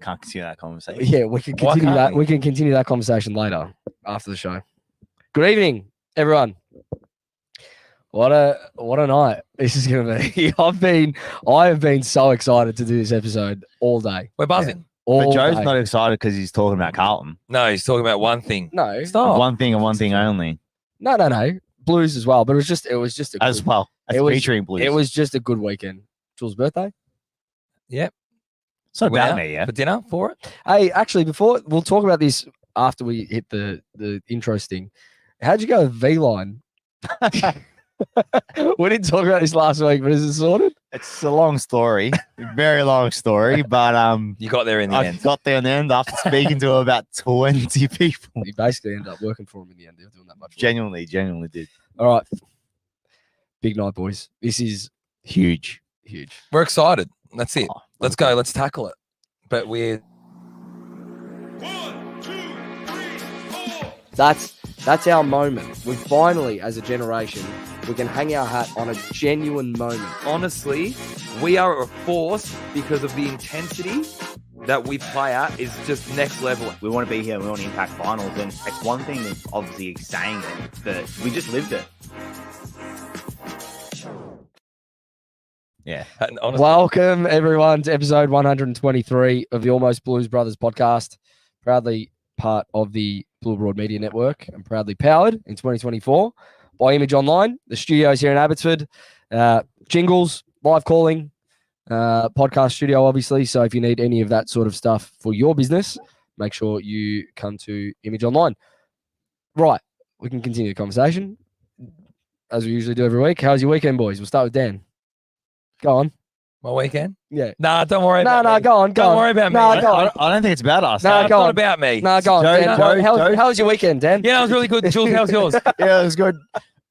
Can't continue that conversation. Yeah, we can continue that. We can continue that conversation later after the show. Good evening, everyone. What a night this is going to be. I have been so excited to do this episode all day. We're buzzing. But Joe's not excited because he's talking about Carlton. No, he's talking about one thing. No, stop. One thing and one thing only. No. Blues as well, but it was just featuring Blues. It was just a good weekend. Jules' birthday. Yep. It's not about me, yeah. For dinner for it. Hey, actually, before we'll talk about this after we hit the intro sting. How'd you go with V-Line? We didn't talk about this last week, but is it sorted? It's a long story, very long story, but you got there in the end. I got there in the end after speaking to about 20 people. You basically ended up working for him in the end. They were doing that much work. Genuinely did. All right, big night, boys. This is huge. We're excited. That's it. Let's go. Let's tackle it. But we're 1, 2, 3, 4. That's our moment. We finally, as a generation, we can hang our hat on a genuine moment. Honestly, we are a force because of the intensity that we play at is just next level. We want to be here. We want to impact finals. And it's one thing is obviously saying it, but we just lived it. Yeah. Welcome, everyone, to episode 123 of the Almost Blues Brothers podcast. Proudly part of the Blue Broad Media Network and proudly powered in 2024 by Image Online, the studios here in Abbotsford, jingles, live calling, podcast studio, obviously. So if you need any of that sort of stuff for your business, make sure you come to Image Online. Right, we can continue the conversation as we usually do every week. How's your weekend, boys? We'll start with Dan. Go on. My weekend? Yeah. Nah, don't worry about me. No, go on. Don't worry about me. No, go on. I don't think it's about us. No, it's go not on. about me. No, go on. Dan. How was your weekend, Dan? Yeah, it was really good. Jules, how's yours? Yeah, it was good.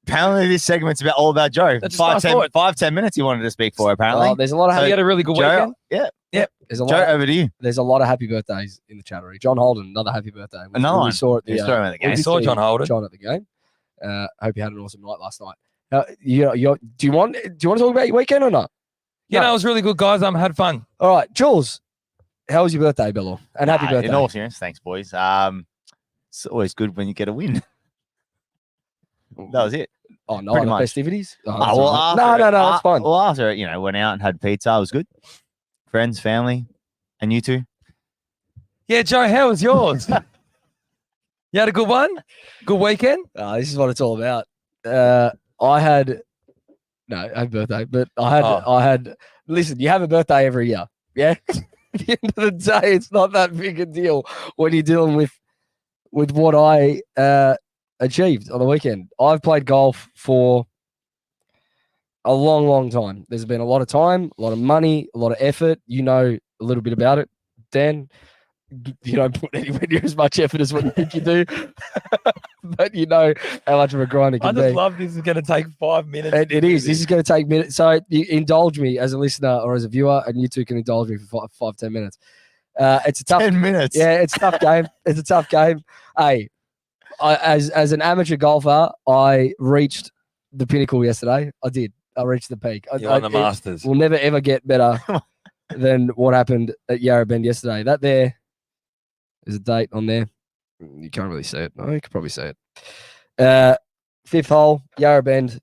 Apparently, this segment's all about Joe. Let's 5-10 minutes he wanted to speak for, apparently. There's a lot of You had a really good weekend? Yeah. Yep. There's a Joe, lot. over to you. There's a lot of happy birthdays in the chat already. John Holden, another happy birthday. Another one. We saw at the, saw him at the game. We saw John Holden. John at the game. Hope you had an awesome night last night. Do you want to talk about your weekend or not? Yeah, no, it was really good, guys. Had fun. All right, Jules, how was your birthday, Bello? And happy birthday. In all seriousness, thanks, boys. It's always good when you get a win. That was it. Oh, no, Pretty the much. festivities? No, it's fine. Well, after went out and had pizza. It was good. Friends, family, and you two. Yeah, Joe, how was yours? You had a good one? Good weekend? This is what it's all about. I had happy birthday, but I had. Listen, you have a birthday every year, yeah. At the end of the day, it's not that big a deal when you're dealing with what I achieved on the weekend. I've played golf for a long, long time. There's been a lot of time, a lot of money, a lot of effort. You know a little bit about it, Dan. You don't put anywhere near as much effort as what you think you do, but you know how much of a grind it can be. I just love this is going to take 5 minutes. It is. This is going to take minutes. So you indulge me as a listener or as a viewer, and you two can indulge me for 5-10 minutes. It's a tough 10 minutes. Yeah, it's a tough game. It's a tough game. Hey, as an amateur golfer, I reached the pinnacle yesterday. I did. I reached the peak. You won the Masters. We'll never ever get better than what happened at Yarra Bend yesterday. That there's a date on there. You can't really see it. No, you can probably see it. Fifth hole, Yarra Bend.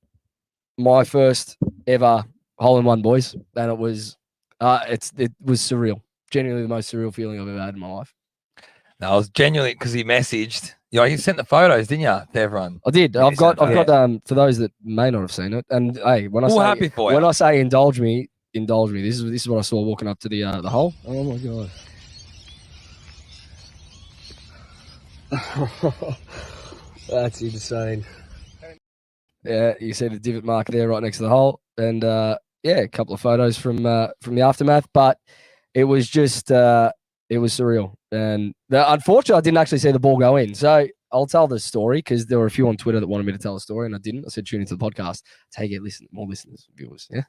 My first ever hole in one, boys, and it was surreal. Genuinely the most surreal feeling I've ever had in my life. No, I was genuinely because he messaged. You sent the photos, didn't you, to everyone? I did. I've got for those that may not have seen it. And hey, when I say indulge me. This is what I saw walking up to the hole. Oh my god. That's insane. Yeah, you see the divot mark there right next to the hole, and a couple of photos from the aftermath. But it was just it was surreal, and unfortunately, I didn't actually see the ball go in. So I'll tell the story because there were a few on Twitter that wanted me to tell the story, and I didn't. I said tune into the podcast. Take it, more listeners, viewers. Yeah.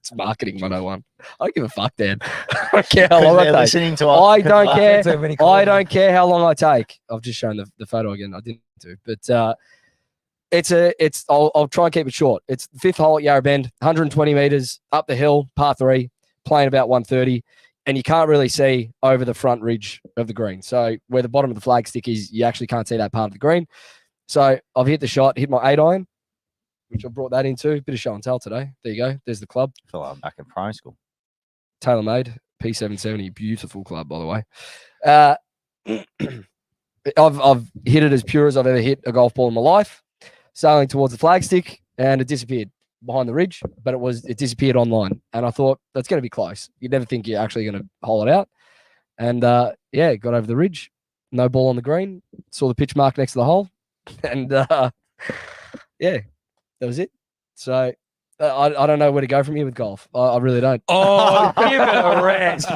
It's marketing 101. I don't give a fuck, Dan. I don't care how long I take. I don't care how long I take. I've just shown the photo again. I didn't do, but I'll try and keep it short. It's fifth hole at Yarra Bend, 120 meters up the hill, par 3, playing about 130. and you can't really see over the front ridge of the green. So where the bottom of the flag stick is, you actually can't see that part of the green. So I've hit the shot, hit my 8-iron, which I brought that into. Bit of show and tell today. There you go. There's the club. I feel like I'm back in primary school. TaylorMade, P770, beautiful club, by the way. I've hit it as pure as I've ever hit a golf ball in my life, sailing towards the flagstick, and it disappeared behind the ridge, but it disappeared online. And I thought, that's going to be close. You'd never think you're actually going to hole it out. And yeah, got over the ridge, no ball on the green, saw the pitch mark next to the hole, and yeah, that was it. So I don't know where to go from here with golf. I really don't. Oh, give it a rest.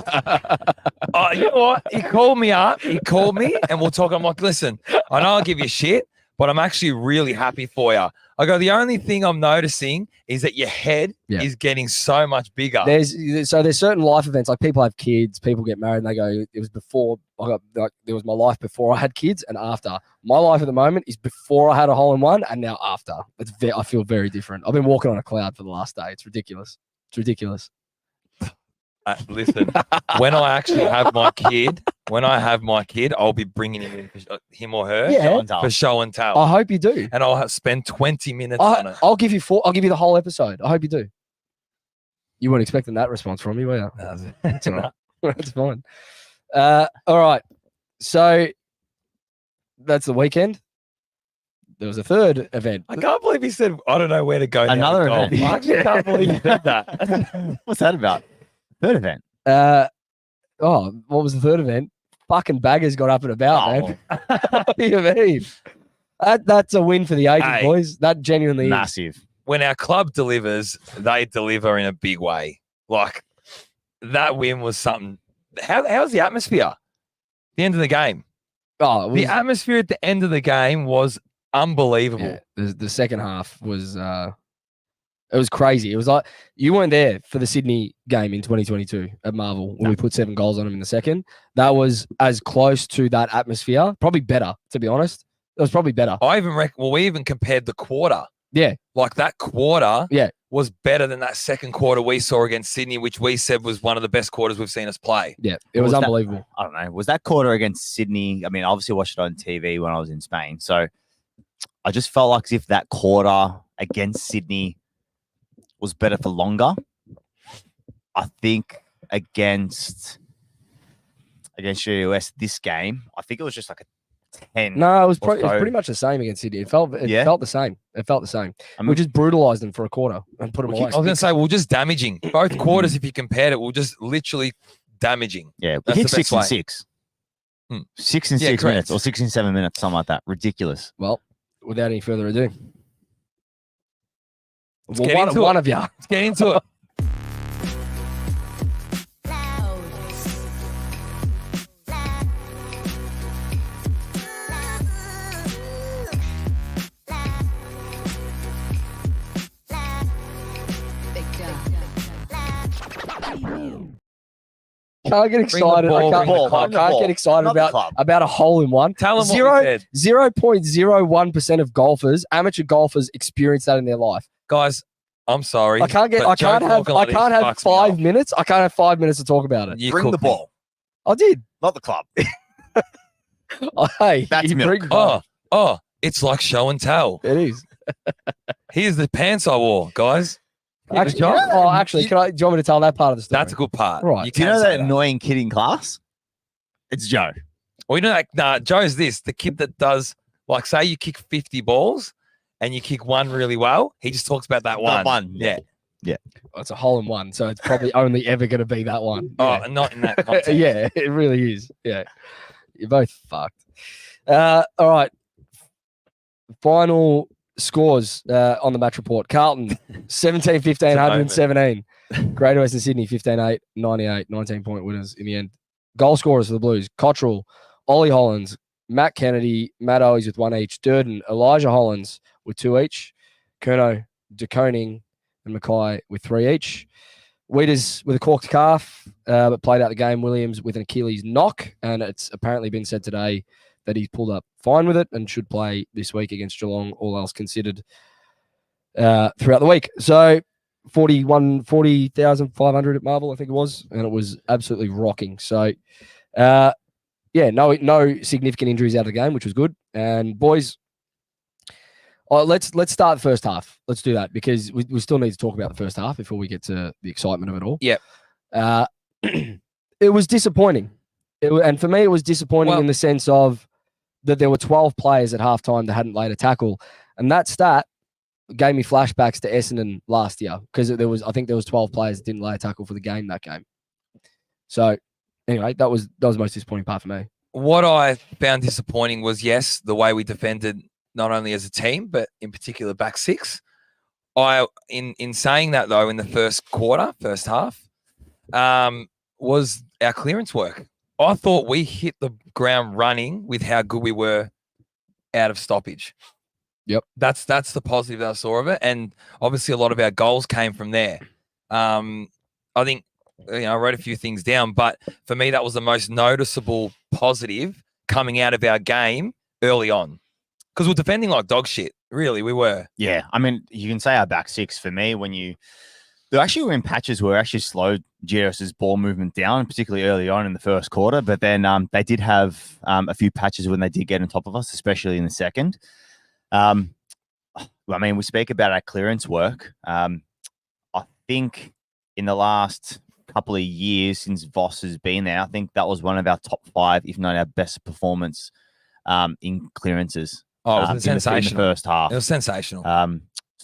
Oh, you know what? He called me up. He called me, and we'll talk. I'm like, listen, I know I'll give you shit, but I'm actually really happy for you. I go, the only thing I'm noticing is that your head is getting so much bigger. There's certain life events, like people have kids, people get married, and they go, it was before there was my life before I had kids and after. My life at the moment is before I had a hole in one and now after. I feel very different. I've been walking on a cloud for the last day. It's ridiculous. It's ridiculous. Listen, when I actually have my kid, I'll be bringing him in, for, him or her, for show and tell. I hope you do, and I'll spend 20 minutes on it. I'll give you the whole episode. I hope you do. You weren't expecting that response from me, were you? No, that's all right. That's fine. All right. So that's the weekend. There was a third event. I can't believe he said, I don't know where to go. Another event. I actually can't believe he said that. What's that about? Third event. What was the third event? Fucking baggers got up and about, man. What do you mean? That's a win for the agent, boys. That genuinely massive. Is. When our club delivers, they deliver in a big way. Like, that win was something. How's the atmosphere? The end of the game. Oh, the atmosphere at the end of the game was unbelievable. Yeah, the second half was it was crazy. It was like you weren't there for the Sydney game in 2022 at Marvel when we put 7 goals on them in the second. That was as close to that atmosphere, probably better, to be honest. It was probably better. I even reckon. Well, we even compared the quarter. Yeah, like that quarter. Yeah, was better than that second quarter we saw against Sydney, which we said was one of the best quarters we've seen us play. Yeah, it was unbelievable. I don't know. Was that quarter against Sydney? I mean, obviously I watched it on TV when I was in Spain, so I just felt like as if that quarter against Sydney was better for longer. I think against US this game, I think it was just like a 10. No, it was pretty much the same against Sydney. It felt the same. It felt the same. I mean, we just brutalized them for a quarter and put them away. I was going to say, we're just damaging. Both quarters, if you compared it, we're just literally damaging. Yeah, we hit 6 and 6. 6 and 6 minutes or 6 and 7 minutes, something like that. Ridiculous. Well, without any further ado. One of you. Let's get into it. Can't get excited. I can't get excited about a hole in one. Tell them what we said. 0.01% of golfers, amateur golfers, experience that in their life. Guys, I'm sorry. I can't have 5 minutes. I can't have 5 minutes to talk about it. Bring the ball. I did. Not the club. Hey, that's milk. It's like show and tell. It is. Here's the pants I wore, guys. Actually, do you want me to tell that part of the story? That's a good part. Right. Do you know that annoying kid in class? It's Joe. Well, you know, Joe's the kid that does, like, say you kick 50 balls and you kick one really well. He just talks about that one. Yeah. Well, it's a hole in one, so it's probably only ever going to be that one. Oh, not in that context. Yeah, it really is. Yeah. You're both fucked. All right. Final scores on the match report. Carlton, 17, 15, 117. Greater Western Sydney, 15-8, 98, 19-point winners in the end. Goal scorers for the Blues, Cottrell, Ollie Hollins, Matt Kennedy, Matt Owes with 1 each, Durden, Elijah Hollins with 2 each, Kerno, De Koning, and Mackay with 3 each. Weeders with a corked calf, but played out the game. Williams with an Achilles knock, and it's apparently been said today that he's pulled up fine with it and should play this week against Geelong, all else considered, throughout the week. So 40,500 at Marvel, I think it was, and it was absolutely rocking. So, no significant injuries out of the game, which was good. And boys, let's start the first half. Let's do that because we still need to talk about the first half before we get to the excitement of it all. Yep. It was disappointing. And for me, it was disappointing in the sense of that there were 12 players at halftime that hadn't laid a tackle. And that stat gave me flashbacks to Essendon last year because I think there was 12 players that didn't lay a tackle for the game that game. So anyway, that was the most disappointing part for me. What I found disappointing was, yes, the way we defended not only as a team, but in particular back six. In saying that though, in the first half, was our clearance work. I thought we hit the ground running with how good we were out of stoppage. Yep. That's the positive that I saw of it. And obviously a lot of our goals came from there. I think, I wrote a few things down, but for me, that was the most noticeable positive coming out of our game early on. Because we're defending like dog shit. Really, we were. Yeah. I mean, you can say our back six for me they actually were in patches where actually slowed GS's ball movement down, particularly early on in the first quarter. But then they did have a few patches when they did get on top of us, especially in the second. I mean, we speak about our clearance work. I think in the last couple of years since Voss has been there, I think that was one of our top 5, if not our best performance in clearances. Oh, it was sensational. In the first half. It was sensational.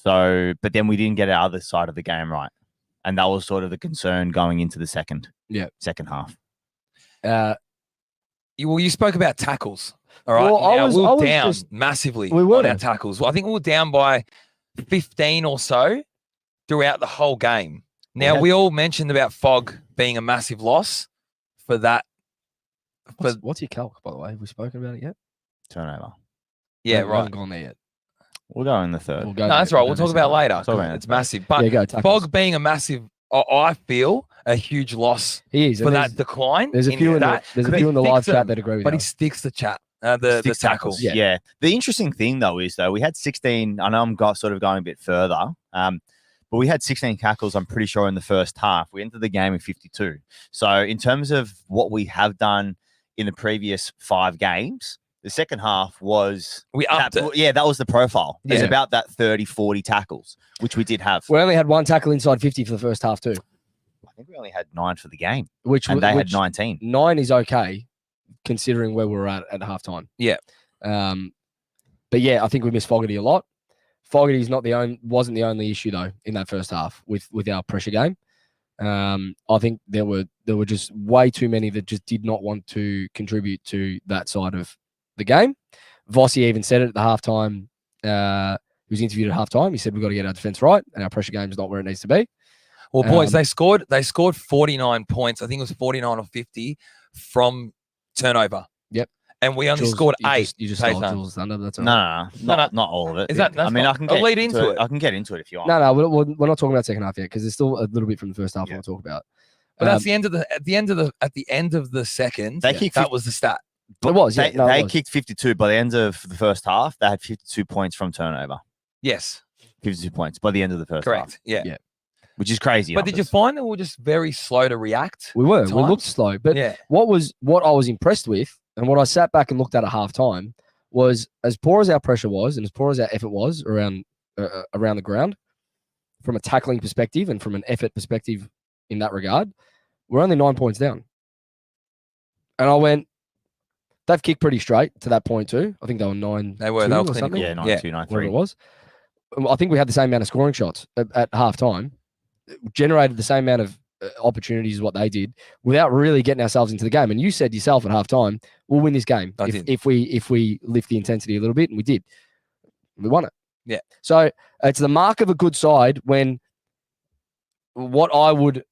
But then we didn't get our other side of the game right. And that was sort of the concern going into the second half. You spoke about tackles. All right. Well, we were down massively on our tackles. Well, I think we were down by 15 or so throughout the whole game. Now, we all mentioned about Fogg being a massive loss for that. What's your calc, by the way? Have we spoken about it yet? Turnover. Yeah, We right. haven't gone there yet. We'll go in the third. We'll go No, that's there. right. We'll talk about it later. It's massive. But Fogg being a massive, I feel, a huge loss for that decline. There's a few in the live chat that agree with but you. he sticks the chat. The tackle. Yeah. The interesting thing, though, is, we had 16. I know I'm sort of going a bit further, but we had 16 tackles, I'm pretty sure, in the first half. We entered the game with 52. So in terms of what we have done in the previous 5 games, the second half was... We upped it. Yeah, that was the profile. It was Yeah. about that 30, 40 tackles, which we did have. We only had one tackle inside 50 for the first half too. I think we only had 9 for the game, And they had 19. 9 is okay, considering where we were at halftime. Yeah. But yeah, I think we missed Fogarty a lot. Fogarty's wasn't the only issue though in that first half with our pressure game. I think there were just way too many that just did not want to contribute to that side of the game. Vossi even said it at the halftime. He was interviewed at halftime. He said we've got to get our defense right, and our pressure game is not where it needs to be. Well, boys, they scored 49 points. I think it was 49 or 50 from turnover. Yep. And we only scored 8. You just stole Jules' thunder. That's all. No, not all of it. Is that? I mean, I can I'll lead into it. I can get into it if you want. No, we're not talking about second half yet because there's still a little bit from the first half I want to talk about. But that's the end of the second. That was the stat. It was. They it was. kicked 52 by the end of the first half. They had 52 points from turnover. Yes. 52 points by the end of the first half. Correct. Yeah. Which is crazy. But did you find that we were just very slow to react? We were. We looked slow. But what I was impressed with, and what I sat back and looked at half time, was as poor as our pressure was and as poor as our effort was around the ground, from a tackling perspective and from an effort perspective in that regard, we're only 9 points down. And I went, they've kicked pretty straight to that point too. I think they were 9. They were something. Yeah, 9-2, 9-3. Whatever it was. I think we had the same amount of scoring shots at half time, generated the same amount of opportunities as what they did without really getting ourselves into the game. And you said yourself at half time, we'll win this game if we lift the intensity a little bit, and we did. We won it. Yeah. So it's the mark of a good side when what I would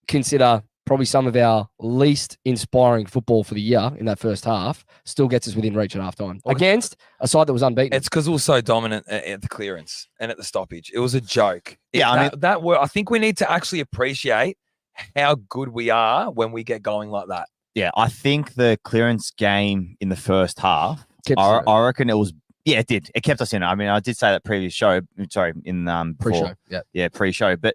consider probably some of our least inspiring football for the year in that first half still gets us within reach at halftime against a side that was unbeaten. It's because we were so dominant at the clearance and at the stoppage. It was a joke. Yeah, I think we need to actually appreciate how good we are when we get going like that. Yeah, I think the clearance game in the first half, I reckon it was Yeah, it did. It kept us in it. I mean, I did say that previous show. Sorry, in Pre-show. yeah, pre-show. But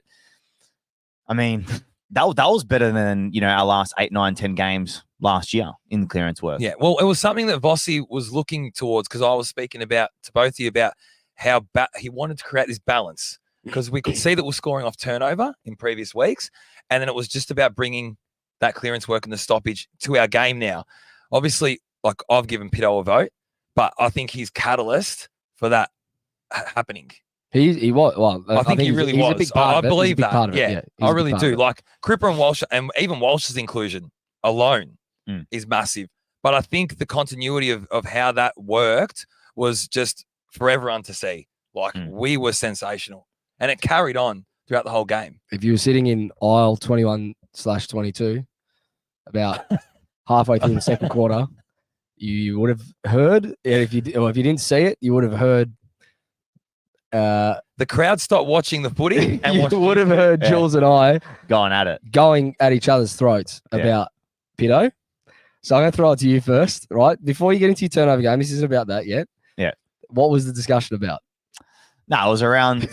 I mean, that was better than our last 8, 9, 10 games last year in the clearance work. Yeah, well, it was something that Vossi was looking towards because I was speaking about to both of you about how he wanted to create this balance because we could see that we're scoring off turnover in previous weeks, and then it was just about bringing that clearance work and the stoppage to our game now. Obviously, like I've given Pitto a vote, but I think he's catalyst for that happening. He was. Well, I think he really he's was. A big part I of it. He's a believe big that. part of it. Yeah, Yeah, he's I a big really part do. of it. Like Cripper and Walsh, and even Walsh's inclusion alone is massive. But I think the continuity of how that worked was just for everyone to see. Like we were sensational, and it carried on throughout the whole game. If you were sitting in aisle 21/22, about halfway through the second quarter, you would have heard. And if you didn't see it, you would have heard. The crowd stopped watching the footy, and You would have heard Jules and I Going at it. going at each other's throats about Pitto. So I'm going to throw it to you first, right? Before you get into your turnover game, this isn't about that yet. Yeah. What was the discussion about? No, it was around.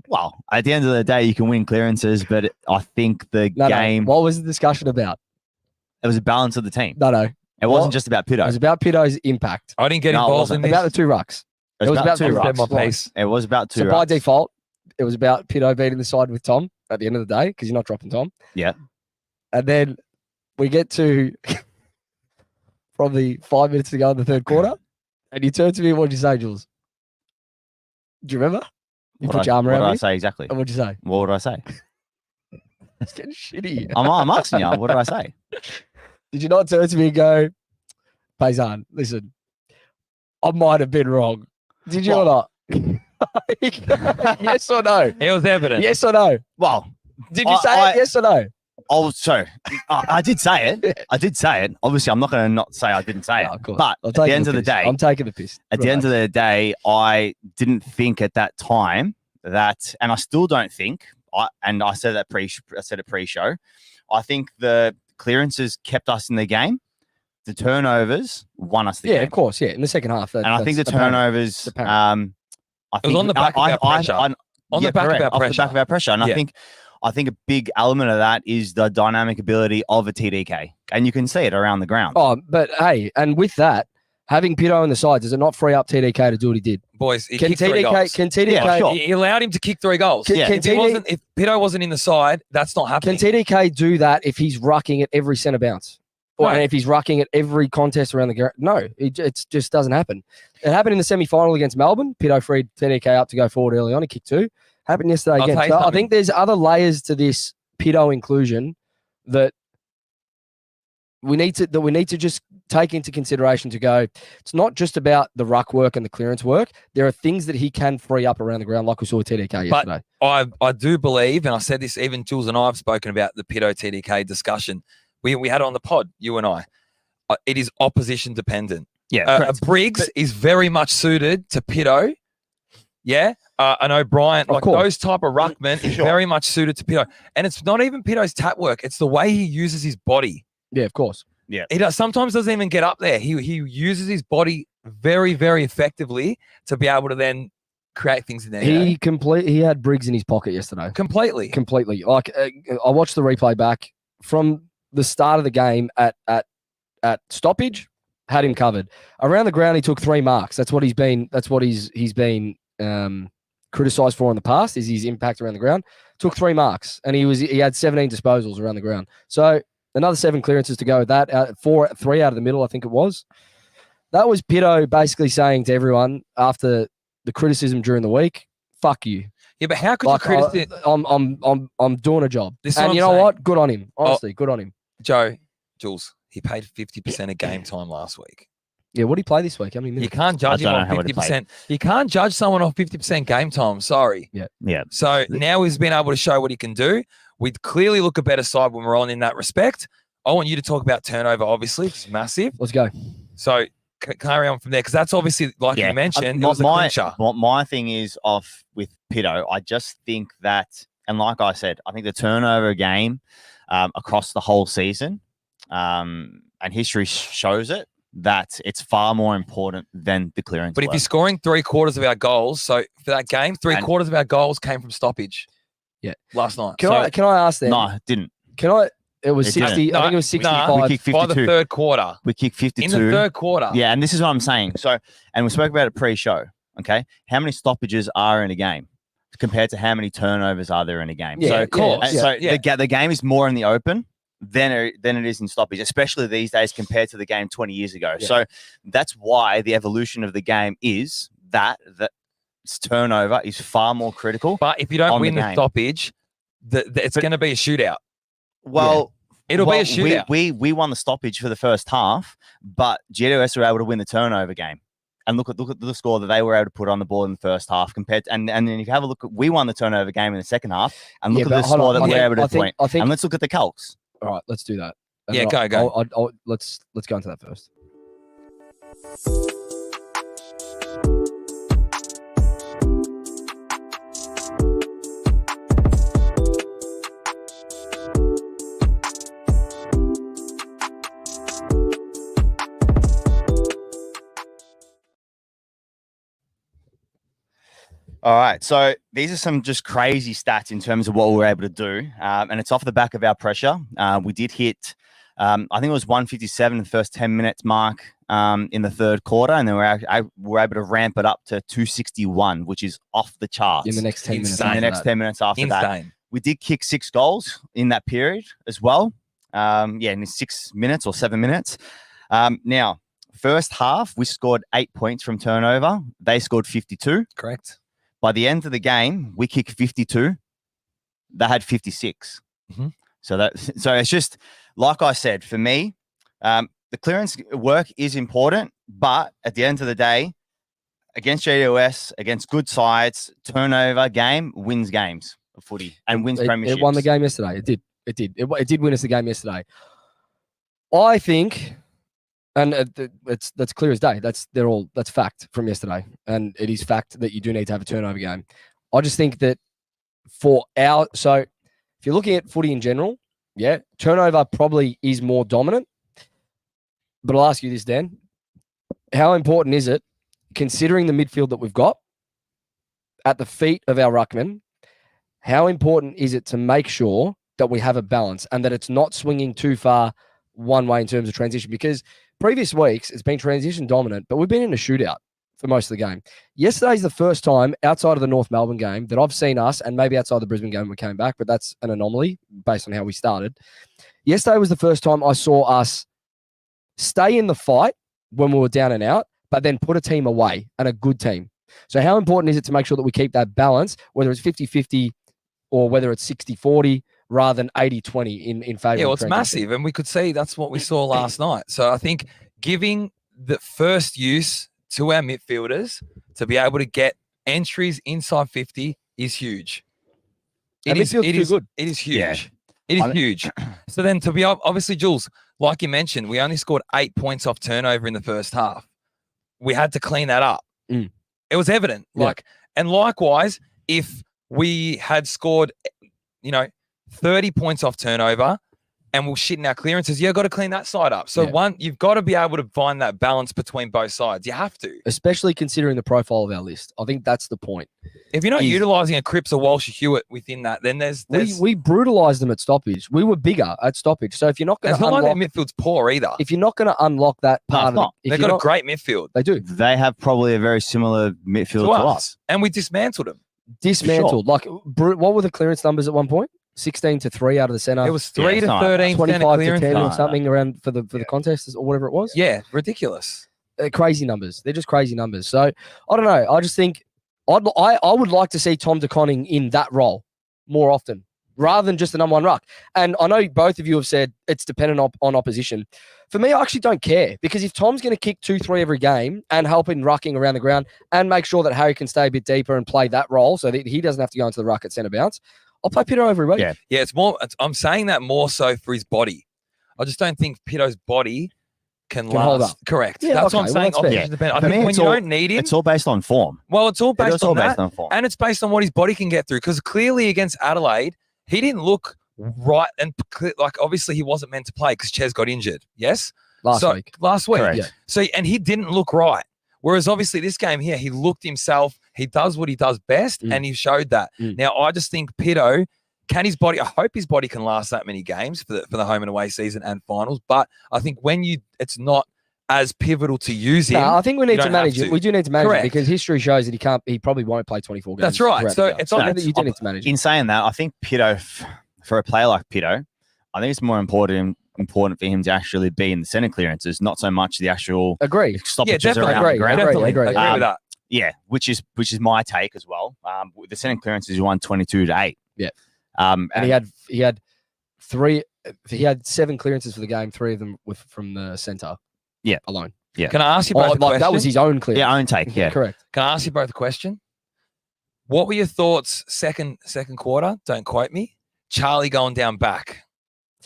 Well, at the end of the day, you can win clearances, but I think the game. No. What was the discussion about? It was a balance of the team. No. It wasn't just about Pitto. It was about Pitto's impact. I didn't get No, it involved wasn't. in this. About the two rucks. It was about two the rucks. My piece. It was about two So by rucks. default, it was about Pitto beating the side with Tom at the end of the day because you're not dropping Tom. Yeah. And then we get to probably 5 minutes to go in the third quarter, and you turn to me and what did you say, Jules? Do you remember? You put your arm What around did I me. say exactly? And what did you say? What would I say? It's getting shitty. I'm asking you. What did I say? Did you not turn to me and go, Paisan, listen, I might have been wrong. Did you or not? Yes or no? It was evident. Yes or no? Well, Did you say it? Yes or no? oh, so I did say it. I did say it. Obviously, I'm not going to not say I didn't say No, it. of course. But I'm at the taking end of the piss. day, I'm taking the piss. at the end of the day, I didn't think at that time that, and I still don't think. I said that pre-show. I think the clearances kept us in the game. The turnovers won us the game. Of course, yeah. In the second half, And I think the turnovers. apparent. I It was think on the back of our pressure. On the back of our off the pressure. back of our pressure, and Yeah. I think a big element of that is the dynamic ability of a TDK, and you can see it around the ground. Oh, but hey, and with that, having Pitto on the side, does it not free up TDK to do what he did? Boys, he Can kicked 3 goals. TDK, Yeah, sure. He allowed him to kick 3 goals. Can- Yeah. can If Pitto wasn't in the side, that's not can happening. TDK do that if he's rucking at every centre bounce? Or No. and if he's rucking at every contest around the ground? No, it just doesn't happen. It happened in the semi-final against Melbourne. Pitto freed TDK up to go forward early on. He kicked 2. Happened yesterday I'll again. tell you So I something. think there's other layers to this Pitto inclusion that we need to just take into consideration to go. It's not just about the ruck work and the clearance work. There are things that he can free up around the ground, like we saw with TDK But- yesterday. I do believe, and I said this, even Jules and I have spoken about the Pitto TDK discussion. We had it on the pod, you and I. It is opposition dependent. Yeah, Briggs is very much suited to Pitto. Yeah. An O'Brien, Of like course. those type of ruckmen is Sure. very much suited to Pitto. And it's not even Pitto's tap work. It's the way he uses his body. Yeah, of course. He sometimes doesn't even get up there. He uses his body very, very effectively to be able to then create things in there. He had Briggs in his pocket yesterday. Completely. Completely. Like I watched the replay back from the start of the game at stoppage, had him covered. Around the ground, he took 3 marks. That's what he's been criticized for in the past, is his impact around the ground. Took 3 marks, and he had 17 disposals around the ground. So another 7 clearances to go with that. 3 out of the middle, I think it was. That was Pitto basically saying to everyone after the criticism during the week, "Fuck you." Yeah, but how could Like, you criticize I'm doing a job. This is And what you I'm know saying. what? Good on him. Honestly, good on him. Jules? He paid 50% of game time last week. Yeah, what did he play this week? How many You minutes? can't judge him don't know on how many 50%. You can't judge someone off 50% game time. Sorry. yeah. So now he's been able to show what he can do. We clearly look a better side when we're on in that respect. I want you to talk about turnover, obviously, which is massive. Let's go. So carry on from there, because that's obviously, like you mentioned, it was a clincher. My thing is off with Pitto. I just think that, and like I said, I think the turnover game across the whole season, and history shows it, that it's far more important than the clearance. But if work. you're scoring 3/4 of our goals, so for that game, And- 3/4 of our goals came from stoppage. Yeah. Last night. Can So- I ask them? no, it didn't. Can I? It was It didn't. 60. I think it was No, 65. we kicked by the 52. third quarter. We kicked 52. In the third quarter. Yeah, and this is what I'm saying. So, and we spoke about it pre-show. Okay, how many stoppages are in a game compared to how many turnovers are there in a game? Yeah, so, of course. and so Yeah. the game is more in the open than it is in stoppage, especially these days compared to the game 20 years ago. Yeah. So that's why the evolution of the game is that turnover is far more critical. But if you don't On the win the game. stoppage, it's But- going to be a shootout. Well, It'll be a well, shootout. We won the stoppage for the first half, but GWS were able to win the turnover game. And look at the score that they were able to put on the board in the first half compared to, and then if you have a look at, we won the turnover game in the second half, and look Yeah, at the but hold score on, that I we were think- able to I think- point. I think- And let's look at the calcs. All right, let's do that. And Yeah, then go. Let's go into that first. All right, so these are some just crazy stats in terms of what we were able to do, and it's off the back of our pressure. We did hit, I think it was 157 in the first 10 minutes mark in the third quarter, and then we're able to ramp it up to 261, which is off the charts. In the next 10 minutes. Insane. In the after next that. 10 minutes after that. Insane. We did kick 6 goals in that period as well. In 6 minutes or 7 minutes. Now, first half, we scored 8 points from turnover. They scored 52. Correct. By the end of the game, we kicked 52. They had 56. Mhm. So it's just like I said. For me, the clearance work is important, but at the end of the day, against JOS, against good sides, turnover game wins games of footy and wins premierships. It won the game yesterday. It did. It did win us the game yesterday. I think, and that's clear as day. That's fact from yesterday, and it is fact that you do need to have a turnover game. I just think that so if you're looking at footy in general, yeah, turnover probably is more dominant. But I'll ask you this, Dan: how important is it, considering the midfield that we've got at the feet of our ruckman? How important is it to make sure that we have a balance and that it's not swinging too far one way in terms of transition? Because previous weeks it's been transition dominant, but we've been in a shootout for most of the game. Yesterday's the first time outside of the North Melbourne game that I've seen us, and maybe outside the Brisbane game when we came back, but that's an anomaly based on how we started. Yesterday was the first time I saw us stay in the fight when we were down and out, but then put a team away, and a good team. So how important is it to make sure that we keep that balance, whether it's 50-50 or whether it's 60-40 rather than 80-20 in favor Yeah, well, of it's massive. And we could see that's what we saw last night. So I think giving the first use to our midfielders to be able to get entries inside 50 is huge. Our midfield's too good. It is huge. Yeah. It is I- huge. So then to be obviously, Jules, like you mentioned, we only scored 8 points off turnover in the first half. We had to clean that up. Mm. It was evident. Yeah. And likewise, if we had scored, 30 points off turnover and we're shitting our clearances, you've got to clean that side up. So Yeah. you've got to be able to find that balance between both sides. You have to. Especially considering the profile of our list. I think that's the point. If you're not Is- utilizing a Cripps or Walsh or Hewitt within that, then there's We brutalized them at stoppage. We were bigger at stoppage. So if you're not going it's to not like unlock, their midfield's poor either. if you're not going to unlock that No, part it's of not. it, if They've you're got a not- great midfield they do They have probably a very similar midfield to us. and we dismantled them. dismantled. Like, what were the clearance numbers at one point? 16-3 out of the center. It was yeah, 3 it's to not- 13 25 to clearance. 10 No, or no. something around for the contest or whatever it was. Yeah, ridiculous. Crazy numbers. They're just crazy numbers. So I don't know. I just think I would like to see Tom DeConning in that role more often rather than just the number one ruck. And I know both of you have said it's dependent on opposition. For me, I actually don't care because if Tom's going to kick 2-3 every game and help in rucking around the ground and make sure that Harry can stay a bit deeper and play that role so that he doesn't have to go into the ruck at centre bounce, I'll play Pito every week. Yeah. Yeah, I'm saying that more so for his body. I just don't think Pito's body can last. hold up. Correct. Yeah, That's okay, what I'm well, saying. that's fair. Opposition dependent. I For think me, when it's you all- don't need him, It's all based on form. well, it's all based It's all on that. based on form. And it's based on what his body can get through. Because clearly against Adelaide, he didn't look right. And obviously he wasn't meant to play because Ches got injured. Yes. last week. Last week. Correct. Yeah. So, and he didn't look right. Whereas obviously this game here, he looked himself. He does what he does best, and he showed that. Now, I just think Pitto, can his body? I hope his body can last that many games for the home and away season and finals. But I think it's not as pivotal to use him. No, I think we you need to don't manage have it. to. We do need to manage Correct. it because history shows that he probably won't play 24 games. That's right. throughout So the year. it's not- I think that you do need to manage it. In saying that, I think Pitto, for a player like Pitto, I think it's more important for him to actually be in the center clearances, not so much the actual Agree. stoppages definitely. around Agree. the ground. Agree. Agree with that. Yeah, which is my take as well. The center clearances you won 22-8. Yeah. And And he had 7 clearances for the game, 3 of them from the center. Yeah. Alone. Yeah. Can I ask you both a question? That was his own clearance. own take. Yeah. Correct. Can I ask you both a question? What were your thoughts second quarter? Don't quote me. Charlie going down back.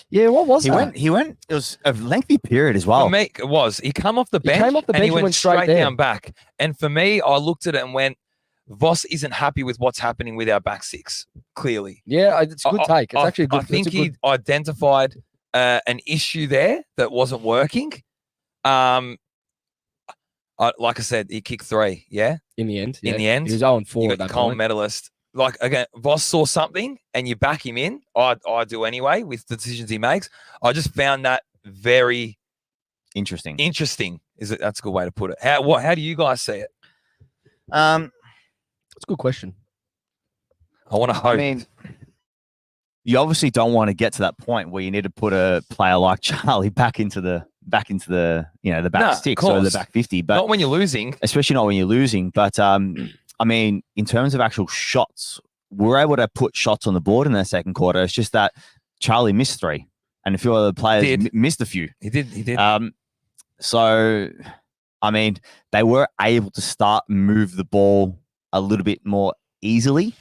Yeah, what was He that? went. It was a lengthy period as well. For me, it was. He come off the He bench. came off the and he bench and went went straight there. down back. And for me, I looked at it and went, Voss isn't happy with what's happening with our back six. Clearly, Yeah, it's a good take. It's actually a good. I think it's a good, he identified an issue there that wasn't working. Like I said, he kicked 3. Yeah, in the end. in the end, he was 0 you 4 got at the that gold point. medalist. Like again, Voss saw something and you back him in. I do anyway with the decisions he makes. I just found that very Interesting. interesting. That's a good way to put it. How do you guys see it? It's a good question. I want to hope. I mean, you obviously don't want to get to that point where you need to put a player like Charlie back into the back the back Nah, of 6 or the course. back 50, but not when you're losing. especially not when you're losing. But I mean, in terms of actual shots, we're able to put shots on the board in the second quarter. It's just that Charlie missed 3, and a few other players Did. missed a few. He did. So, I mean, they were able to start move the ball a little bit more easily,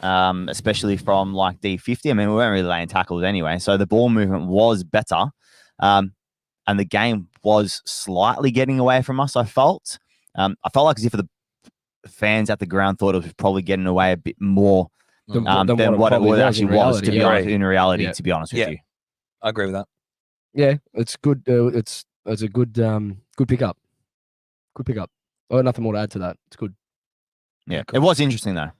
especially from like D50. I mean, we weren't really laying tackles anyway, so the ball movement was better, and the game was slightly getting away from us. I felt like as if the fans at the ground thought it was probably getting away a bit more than what it probably actually was. To be yeah. honest, in reality, Yeah. to be honest with Yeah. you. I agree with that. Yeah, it's good. It's a good good pickup. Good pickup. Oh, nothing more to add to that. It's good. Yeah, it was interesting though.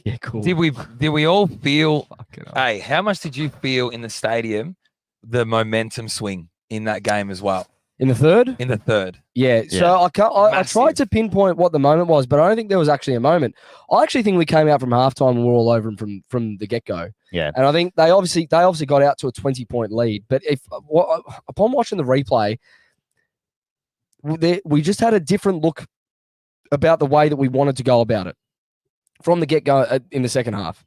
Yeah, cool. Did we all feel? Fucking hell. Hey, how much did you feel in the stadium? The momentum swing in that game as well. In the third? In the third, Yeah. Yeah. So I Massive. tried to pinpoint what the moment was, but I don't think there was actually a moment. I actually think we came out from halftime and we were all over them from the get go. Yeah. And I think they obviously got out to a 20-point lead. But upon watching the replay, we just had a different look about the way that we wanted to go about it from the get go in the second half.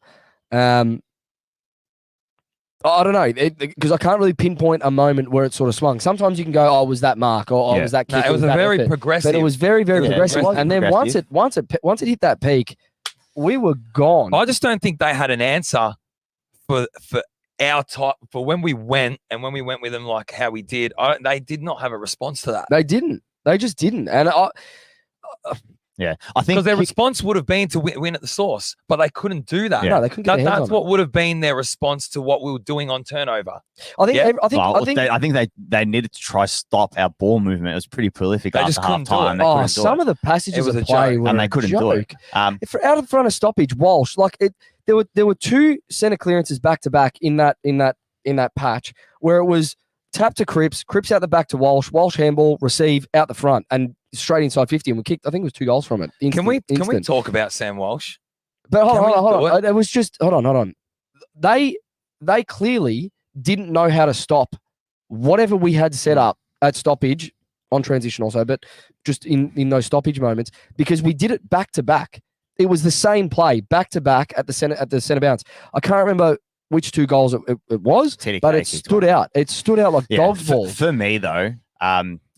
I don't know, because I can't really pinpoint a moment where it sort of swung. Sometimes you can go, "Oh, was that mark?" or "Oh, Yeah. was that no, kick?" it or was a that very effort?" progressive. But it was very, very Yeah, progressive. progressive. And then once it hit that peak, we were gone. I just don't think they had an answer for our type for when we went and when we went with them like how we did. They did not have a response to that. They didn't. They just didn't. And Yeah, I think Because their response would have been to win at the source, but they couldn't do that. no, they couldn't get their hands That's on what would have been their response to what we were doing on turnover. it. I think. yeah. I think. they needed to try stop our ball movement. It was pretty prolific They after just couldn't half do time. it. Oh, some of the passages It was of a play joke, were and they a couldn't do it. joke. Out of front of stoppage, Walsh there were 2 center clearances back to back in that patch where it was tap to Cripps out the back to Walsh handball, receive out the front and straight inside 50, and we kicked. I think it was 2 goals from it. Can we Instant. talk about Sam Walsh? But hold can we do on. It was just hold on. They clearly didn't know how to stop whatever we had set up at stoppage on transition also, but just in those stoppage moments because we did it back to back. It was the same play back to back at the center bounce. I can't remember which 2 goals it was, TDK but it kicked stood one. out. It stood out like dog's for, balls. for me though.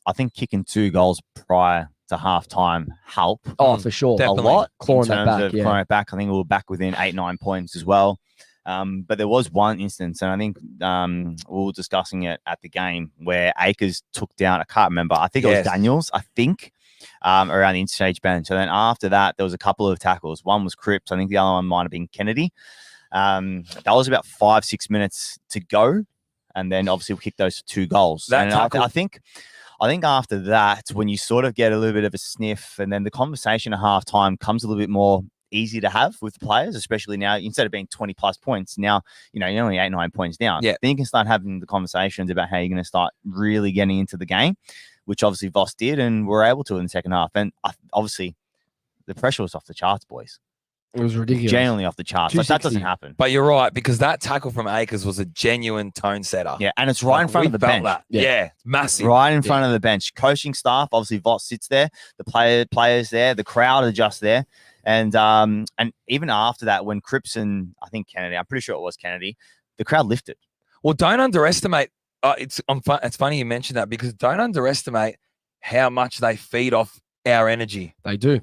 I think kicking 2 goals prior to halftime helped Oh, for sure. Definitely. a lot Clawing in that terms back, of yeah. clawing it back. I think we were back within 8-9 points as well. But there was one instance, and I think we were discussing it at the game where Akers took down. I can't remember. I think it Yes. was Daniels. I think around the interstage bench. And then after that, there was a couple of tackles. One was Cripps. I think the other one might have been Kennedy. That was about 5-6 minutes to go, and then obviously we kicked those 2 goals. That and tackle- I think I think after that, when you sort of get a little bit of a sniff, and then the conversation at halftime comes a little bit more easy to have with the players, especially now, instead of being 20 plus points, now, you're only 8-9 points down. Yeah. Then you can start having the conversations about how you're going to start really getting into the game, which obviously Voss did, and we're able to in the second half. And obviously, the pressure was off the charts, boys. It was ridiculous. Genuinely off the charts. Like, that 260. doesn't happen. But you're right, because that tackle from Akers was a genuine tone setter. Yeah, and it's right in front we of the felt bench. that. Yeah. Yeah, massive. Right in front of the bench. Coaching staff, obviously Voss sits there, the players there, the crowd are just there. And even after that, when Cripps and I think Kennedy, I'm pretty sure it was Kennedy, the crowd lifted. Well, don't underestimate. It's funny you mentioned that, because don't underestimate how much they feed off our energy. They do.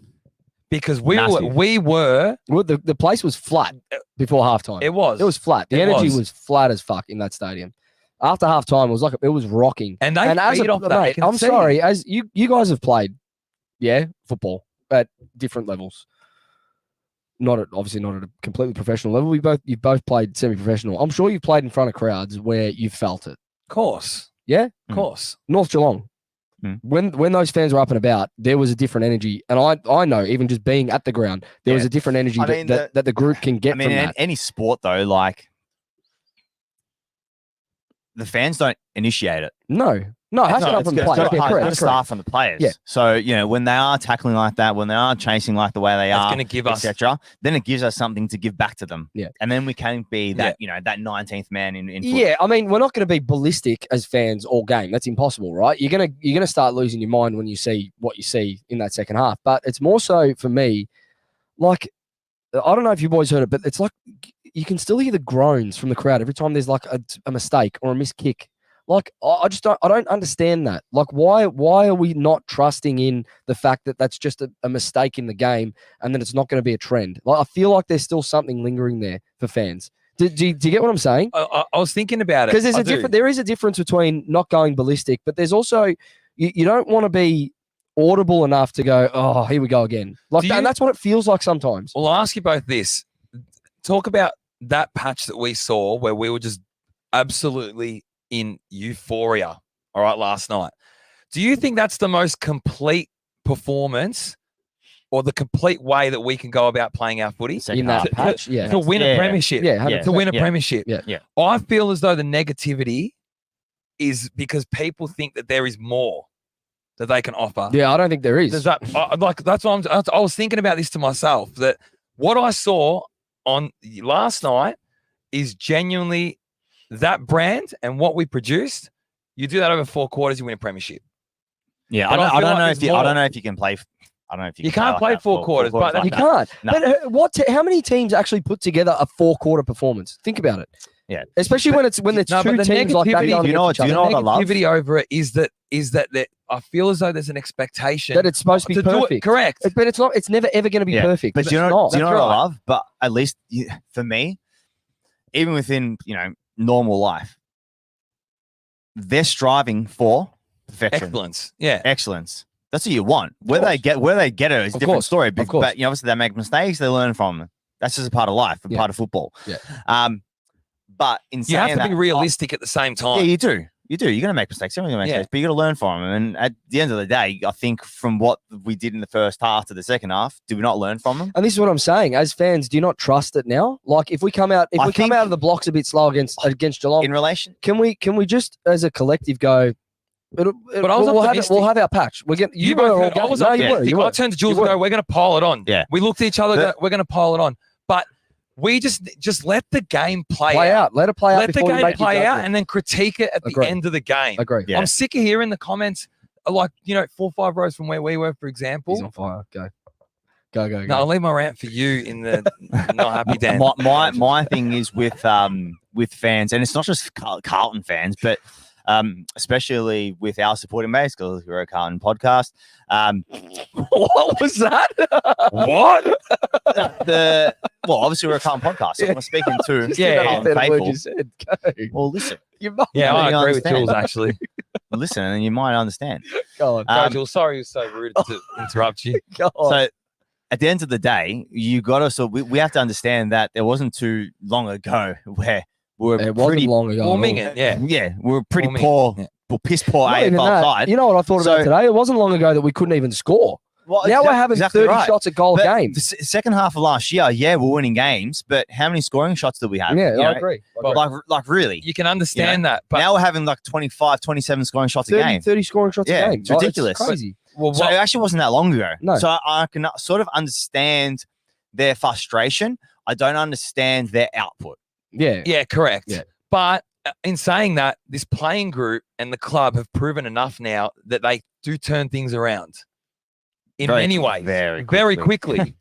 Because we Massive. were Well, the place was flat before halftime. it was It was flat. The It energy was. was flat as fuck in that stadium. After halftime, it was like it was rocking. and they as feed a, off that. I mate, can I'm see. sorry, as you guys have played, football at different levels. Obviously not at a completely professional level. You've both played semi-professional. I'm sure you've played in front of crowds where you felt it. Of course, Yeah, of course. North Geelong. Mm. When those fans were up and about, there was a different energy, and I know even just being at the ground, there was Yeah. a different energy I mean, that the group can get I mean, from in that. any sport though, like the fans don't initiate it. No, it has to come from the players. Yeah, correct. It's start from the players. Yeah. So when they are tackling like that, when they are chasing like the way they That's are, going to give us. etc., then it gives us something to give back to them. Yeah. And then we can be that that 19th man in football. Yeah, I mean, we're not going to be ballistic as fans all game. That's impossible, right? You're gonna start losing your mind when you see what you see in that second half. But it's more so for me, like I don't know if you boys heard it, but it's like you can still hear the groans from the crowd every time there's like a mistake or a missed kick. Like I don't understand that. Like why are we not trusting in the fact that that's just a mistake in the game and then it's not going to be a trend? Like I feel like there's still something lingering there for fans. Do you get what I'm saying? I was thinking about it Because there's I a do. different. There is a difference between not going ballistic, but there's also you don't want to be audible enough to go, oh, here we go again. Like, Do and you- that's what it feels like sometimes. Well, I'll ask you both this. Talk about that patch that we saw where we were just absolutely in euphoria, all right, last night. Do you think that's the most complete performance or the complete way that we can go about playing our footy? Second In that half. patch, yeah, To win a Yeah. premiership. yeah, Yeah. To win a Yeah. premiership. Yeah. Yeah. I feel as though the negativity is because people think that there is more that they can offer. yeah. I don't think there is. Does that that's what I was thinking about this to myself, that what I saw on last night is genuinely that brand and what we produced. You do that over 4 quarters, you win a premiership. Yeah, But I I feel don't like know there's if you, I more. don't know if you can play. I don't know if you, You can can't play like that 4 for quarters, but like You that. can't. No. But how many teams actually put together a 4-quarter performance? Think about it. Yeah. Especially when it's No, two but the teams like that. negativity- going You know against what- each do you other. know what I love? Negativity over it is that I feel as though there's an expectation that it's supposed to be do it perfect. correct. But it's not. It's never ever going to be Yeah. perfect. But do you It's know, not. do you know That's what I right. love? But at least for me, even within normal life, they're striving for perfection, Excellence. Yeah. excellence. That's what you want. Where they get it is a Of different course. story. Of But, course. but obviously they make mistakes. They learn from them. That's just a part of life, a Yeah. part of football. Yeah. But in You saying have to be that, realistic at the same time. yeah, you do. You're going to make mistakes. Everyone's going to make Yeah. mistakes, but you got to learn from them. And at the end of the day, I think from what we did in the first half to the second half, did we not learn from them? And this is what I'm saying. As fans, do you not trust it now? Like if we come out, I come think- out of the blocks a bit slow against Geelong, In relation, can we just as a collective go? I was we'll optimistic. have our patch. We're getting. You, both were all heard- I game. was No, you were. optimistic. You I were. turned to Jules You and were. go, we're going to pile it on. Yeah. We looked at each other, The- we're going to pile it on. But we just let the game play Out. Let it play out. Let the before you game make your play out judgment. and then critique it at Agree. the end of the game. Agree. Yeah. I'm sick of hearing the comments, like, 4 or 5 rows from where we were, for example. He's on fire. Go. No, I'll leave my rant for you in the not happy Dan. my thing is with fans, and it's not just Carlton fans, but especially with our supporting base, because we're a Carlton podcast. What was that? What? Obviously we're a Carlton podcast, so I'm speaking to Yeah, Carlton faithful. you said. Go. Well, listen, You must Yeah, I You agree with understand. Jules, actually. listen, and you might understand. go on. Go, Jules. Sorry it was so rude to interrupt you. Go on. So at the end of the day, you got to. So we have to understand that there wasn't too long ago where we were it wasn't pretty long ago. at all. Warming it, yeah. Yeah, we were pretty Warming, poor, yeah. piss poor Not even AFL that. side. You know what I thought So- about today? It wasn't long ago that we couldn't even score. Well, Now we're having exactly 30 right. shots at goal a But game. The second half of last year, yeah, we're winning games, but how many scoring shots did we have? Yeah, You I know, agree. Like really? You can understand that, but now we're having like 25, 27 scoring shots a 30, game. 30 scoring shots Yeah, a game. it's ridiculous. crazy. well, So it actually wasn't that long ago. No. So I can sort of understand their frustration. I don't understand their output. Yeah. yeah, correct. Yeah. But in saying that, this playing group and the club have proven enough now that they do turn things around in Very many quick- ways, very very quickly. quickly.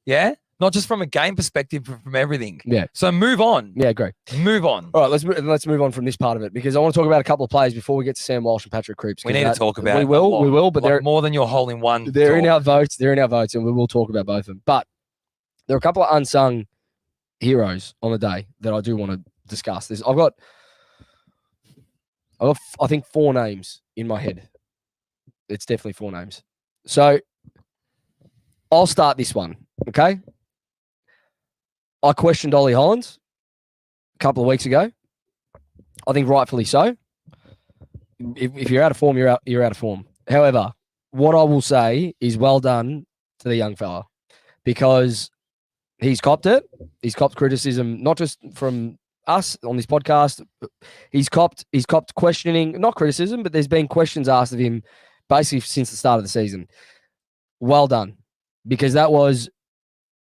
Yeah, not just from a game perspective, but from everything. Yeah. So move on. Yeah, great. Move on. All right, let's move on from this part of it because I want to talk about a couple of players before we get to Sam Walsh and Patrick Cripps. We need to talk about We it a will, lot. we will, but Like they're more than your hole in one. they're in talk. our votes. They're in our votes, and we will talk about both of them. But there are a couple of unsung heroes on the day that I do want to discuss. I've got I think 4 names in my head. It's definitely 4 names. So I'll start this one. Okay. I questioned Ollie Hollins a couple of weeks ago. I think rightfully so. If you're out of form, you're out of form. However, what I will say is well done to the young fella because he's copped it. He's copped criticism, not just from us on this podcast. He's copped questioning, not criticism, but there's been questions asked of him basically since the start of the season. Well done, because that was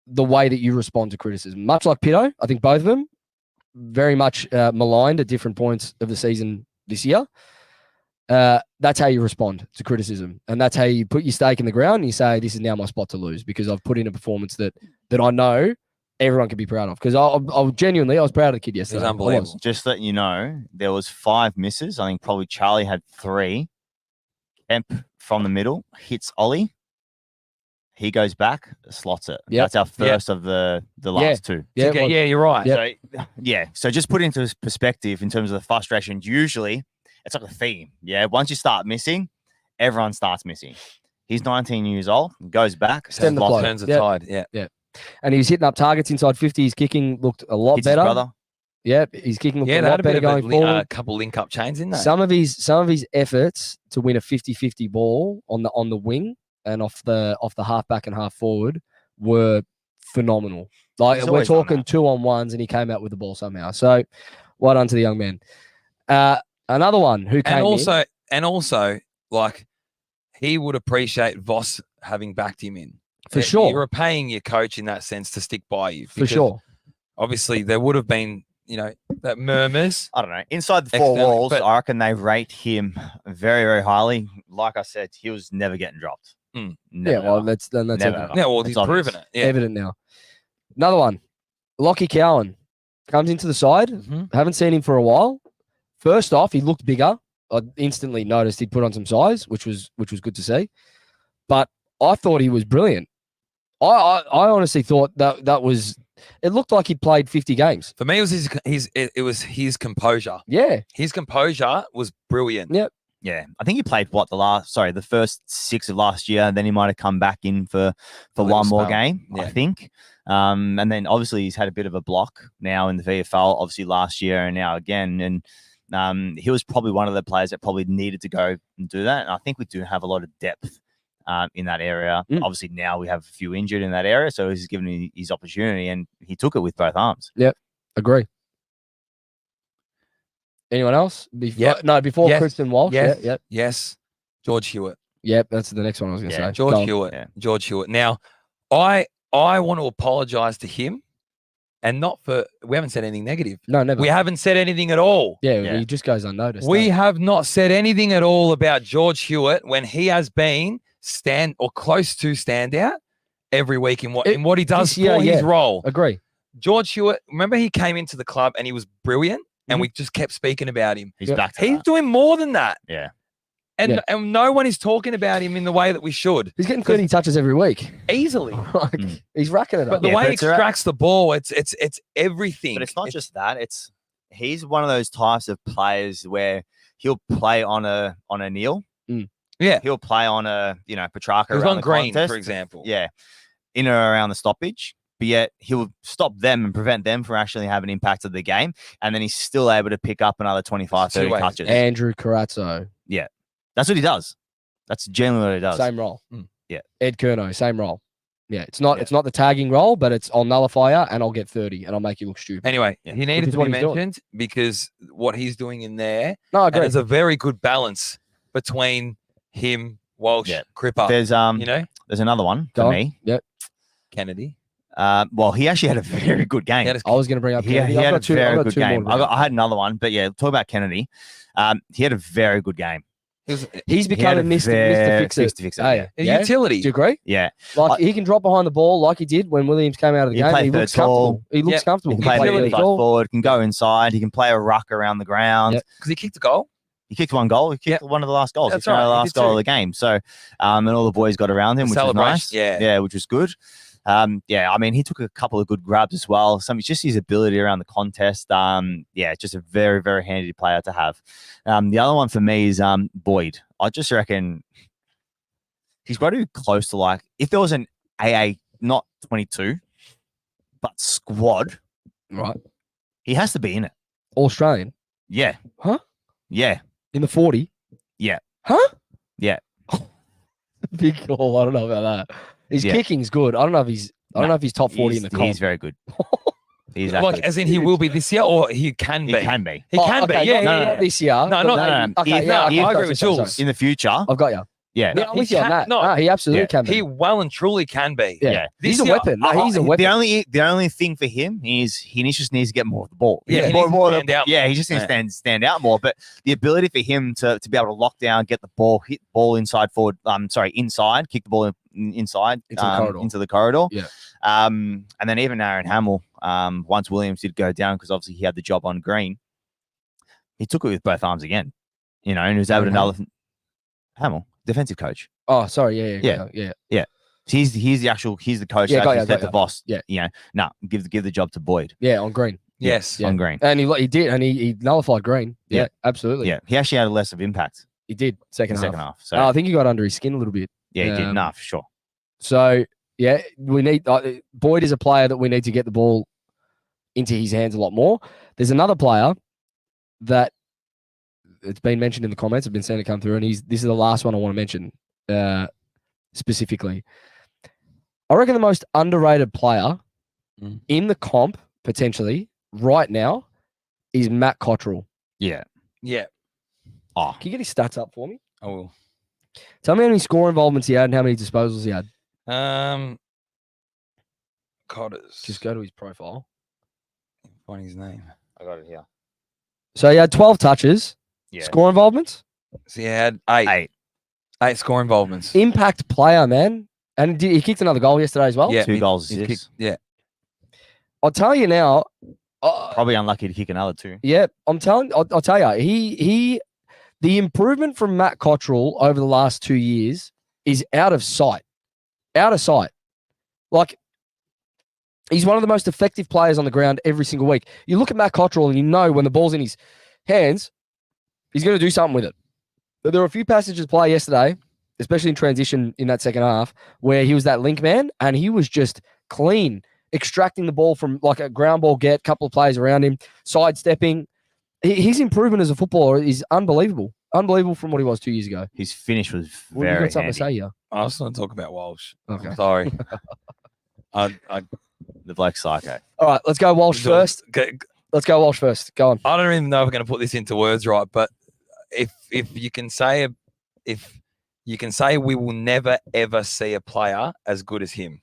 the way that you respond to criticism. Much like Pitto, I think both of them very much maligned at different points of the season this year. That's how you respond to criticism, and that's how you put your stake in the ground and you say, this is now my spot to lose because I've put in a performance that I know everyone can be proud of. Because I genuinely, I was proud of the kid yesterday. I unbelievable. was. Just letting you know, there was 5 misses. I think probably Charlie had 3. Kemp from the middle hits Ollie. He goes back, slots it. Yep. That's our first of the last 2. Yeah, it was. Yeah, you're right. Yep. So so just put into perspective in terms of the frustration. Usually, it's like a theme. Yeah, once you start missing, everyone starts missing. He's 19 years old, goes back, Stem the slots flow. it, Turns the Yep. tide. Yeah. And he was hitting up targets inside 50. His kicking looked a lot hits his better. brother. Yep, his kicking looked Yeah, a they lot had a bit better of going forward. a couple link up chains in there. Some of his efforts to win a 50-50 ball on the wing and off the half back and half forward were phenomenal. Like He's we're always done talking that. 2-on-1s and he came out with the ball somehow. So well done to the young man. Another one who came and also like he would appreciate Voss having backed him in. for You're sure. repaying your coach in that sense to stick by you. For because sure. Obviously, there would have been, that murmurs. I don't know. Inside the 4 Externally, walls, but- I reckon they rate him very, very highly. Like I said, he was never getting dropped. Mm. Never, Yeah, well, ever. that's Never, evident. ever. Yeah, well, It's he's obvious. proven it. Yeah. Evident now. Another one. Lockie Cowan comes into the side. Mhm. Haven't seen him for a while. First off, he looked bigger. I instantly noticed he'd put on some size, which was good to see. But I thought he was brilliant. I honestly thought that was. It looked like he'd played 50 games. For me, it was his composure. Yeah, His composure was brilliant. Yeah. Yeah, I think he played the first 6 of last year, and then he might have come back in for little one more spell. game, Yeah. I think. And then obviously he's had a bit of a block now in the VFL, obviously last year and now again. And he was probably one of the players that probably needed to go and do that. And I think we do have a lot of depth in that area. Mm. Obviously now we have a few injured in that area, so he's given his opportunity, and he took it with both arms. agree. Anyone else? Yep. No, before Yes. Kristen Walsh. Yes. Yeah, yep. Yes. George Hewitt. Yep, that's the next one I was going to Yeah, say. George Go on. Hewitt. Yeah. George Hewitt. Now, I want to apologize to him, and not for we haven't said anything negative. No, never. We haven't said anything at all. yeah, Yeah. he just goes unnoticed. We eh? have not said anything at all about George Hewitt when he has been stand or close to standout every week in what he does this year, for his yeah. role. agree. George Hewitt, remember he came into the club and he was brilliant, and Mhm. we just kept speaking about him. He's Yeah. back to He's that. doing more than that. Yeah. And, Yeah. and no one is talking about him in the way that we should. He's getting 30 touches every week. Easily. Like, Mm. he's racking it But up. the Yeah, way but he it's all right. extracts the ball, it's everything. But it's not just that. It's he's one of those types of players where he'll play on a kneel. Yeah. He'll play on a Petrarca. He was around on the green, contest. for example. Yeah, in or around the stoppage. but yet he'll stop them and prevent them from actually having impact of the game. And then he's still able to pick up another 25, 30 ways. touches. Andrew Carazzo, That's what he does. That's generally what he does. same role. Yeah. Ed Kerno, same role. Yeah, it's not Yeah. it's not the tagging role, but it's I'll nullify you and I'll get 30 and I'll make you look stupid. Anyway, Yeah. he needed Which is to what be he's doing. mentioned because what he's doing in there, No, I and agree. there's a very good balance between him, Walsh, Yeah. Cripper. There's You know, there's another one Go for on. me. Yep. Kennedy. Well, he actually had a very good game. He had I was going to bring up He Kennedy. had I've a got two, I've very got good two more game. to bring up. I had another one, but yeah, talk about Kennedy. He had a very good game. He's He had becoming Mr. Fix Fix-It. to fix it. Hey, Yeah. a yeah? utility. Do you agree? Yeah. Like he can drop behind the ball like he did when Williams came out of the He game. played He third looks comfortable. tall. He looks Yep. comfortable. He can He play played utility. the third inside tall. forward, can go inside, he can play a ruck around the ground. Yep. Because he kicked a goal. He kicked one goal. He kicked one of the last goals. That's He kicked right, the he last did goal too. of the game. So, and all the boys got around him, The which was celebration, nice. yeah. Which was good. Yeah, I mean, he took a couple of good grabs as well. Just his ability around the contest. Yeah, just a very, very handy player to have. The other one for me is Boyd. I just reckon he's got to be close to like if there was an AA, not 22, but squad, Right. he has to be in it. All Australian. Yeah. Huh? Yeah. In the 40. Yeah. Huh? Yeah. Big call. I don't know about that. His Yeah. kicking's good. I don't know if he's top 40 in the comp. He's very good. He's Like, actually, as in he will be this year, or he can he be. can be. He can okay, be. Yeah, not, yeah, not yeah. this year. No, but not- maybe- no. Okay, If- yeah, I okay, agree sorry, with sorry, Jules. sorry. In the future, I've got you. yeah. Yeah, I'm He with you on can- that. no, No, he absolutely yeah. can be. He well and truly can be. Yeah. Yeah. He's a This year, weapon. No, he's a weapon. The only thing for him is he just needs to get more of the ball. Yeah, he more, needs to more stand out Yeah, more. he just needs Yeah. to stand out more. But the ability for him to be able to lock down, get the ball, hit the ball inside forward. Inside, kick the ball inside Into the corridor. Yeah. And then even Aaron Hamill, once Williams did go down because obviously he had the job on Green, he took it with both arms again. You know, and he was able to Hamill, defensive coach. Oh, sorry. Yeah. He's the coach. Yeah, that got actually ya, set got the ya. boss. Yeah. You know, give the job to Boyd Yeah, on Green. Yes. Yeah. on Green. And he did, and he nullified Green. Yeah, Yeah. absolutely. Yeah, he actually had less of impact He did. in Second the half. second half. So I think he got under his skin a little bit. yeah, he did. um, Nah, for sure. So yeah, we need Boyd is a player that we need to get the ball into his hands a lot more. There's another player that it's been mentioned in the comments. I've been seeing it come through, and this is the last one I want to mention specifically. I reckon the most underrated player in the comp potentially right now is Matt Cottrell. Yeah. Yeah. Oh, Oh, Can you get his stats up for me? I will. Tell me how many score involvements he had and how many disposals he had. Cotters. Just go to his profile. Find his name. I got it here. So he had 12 touches. Yeah. Score involvements. So he had eight score involvements. Impact player, man. And he kicked another goal yesterday as well. Yeah. 2 goals, He assists. kicked- yeah. I'll tell you now. Probably unlucky to kick another 2. Yeah, I'll tell you. The improvement from Matt Cottrell over the last 2 years is out of sight. Out of sight. Like, he's one of the most effective players on the ground every single week. You look at Matt Cottrell and you know when the ball's in his hands, he's going to do something with it. But there were a few passages of play yesterday, especially in transition in that second half, where he was that link man and he was just clean, extracting the ball from like a ground ball get, couple of players around him, sidestepping. His improvement as a footballer is unbelievable. Unbelievable from what he was 2 years ago. His finish was Well, you very got something handy. to say here. I was going to talk about Walsh. Okay. I'm sorry. I The bloke psycho. All right, let's go Walsh first. Let's go Walsh first. Go on. I don't even know if we're going to put this into words right, but if you can say we will never ever see a player as good as him.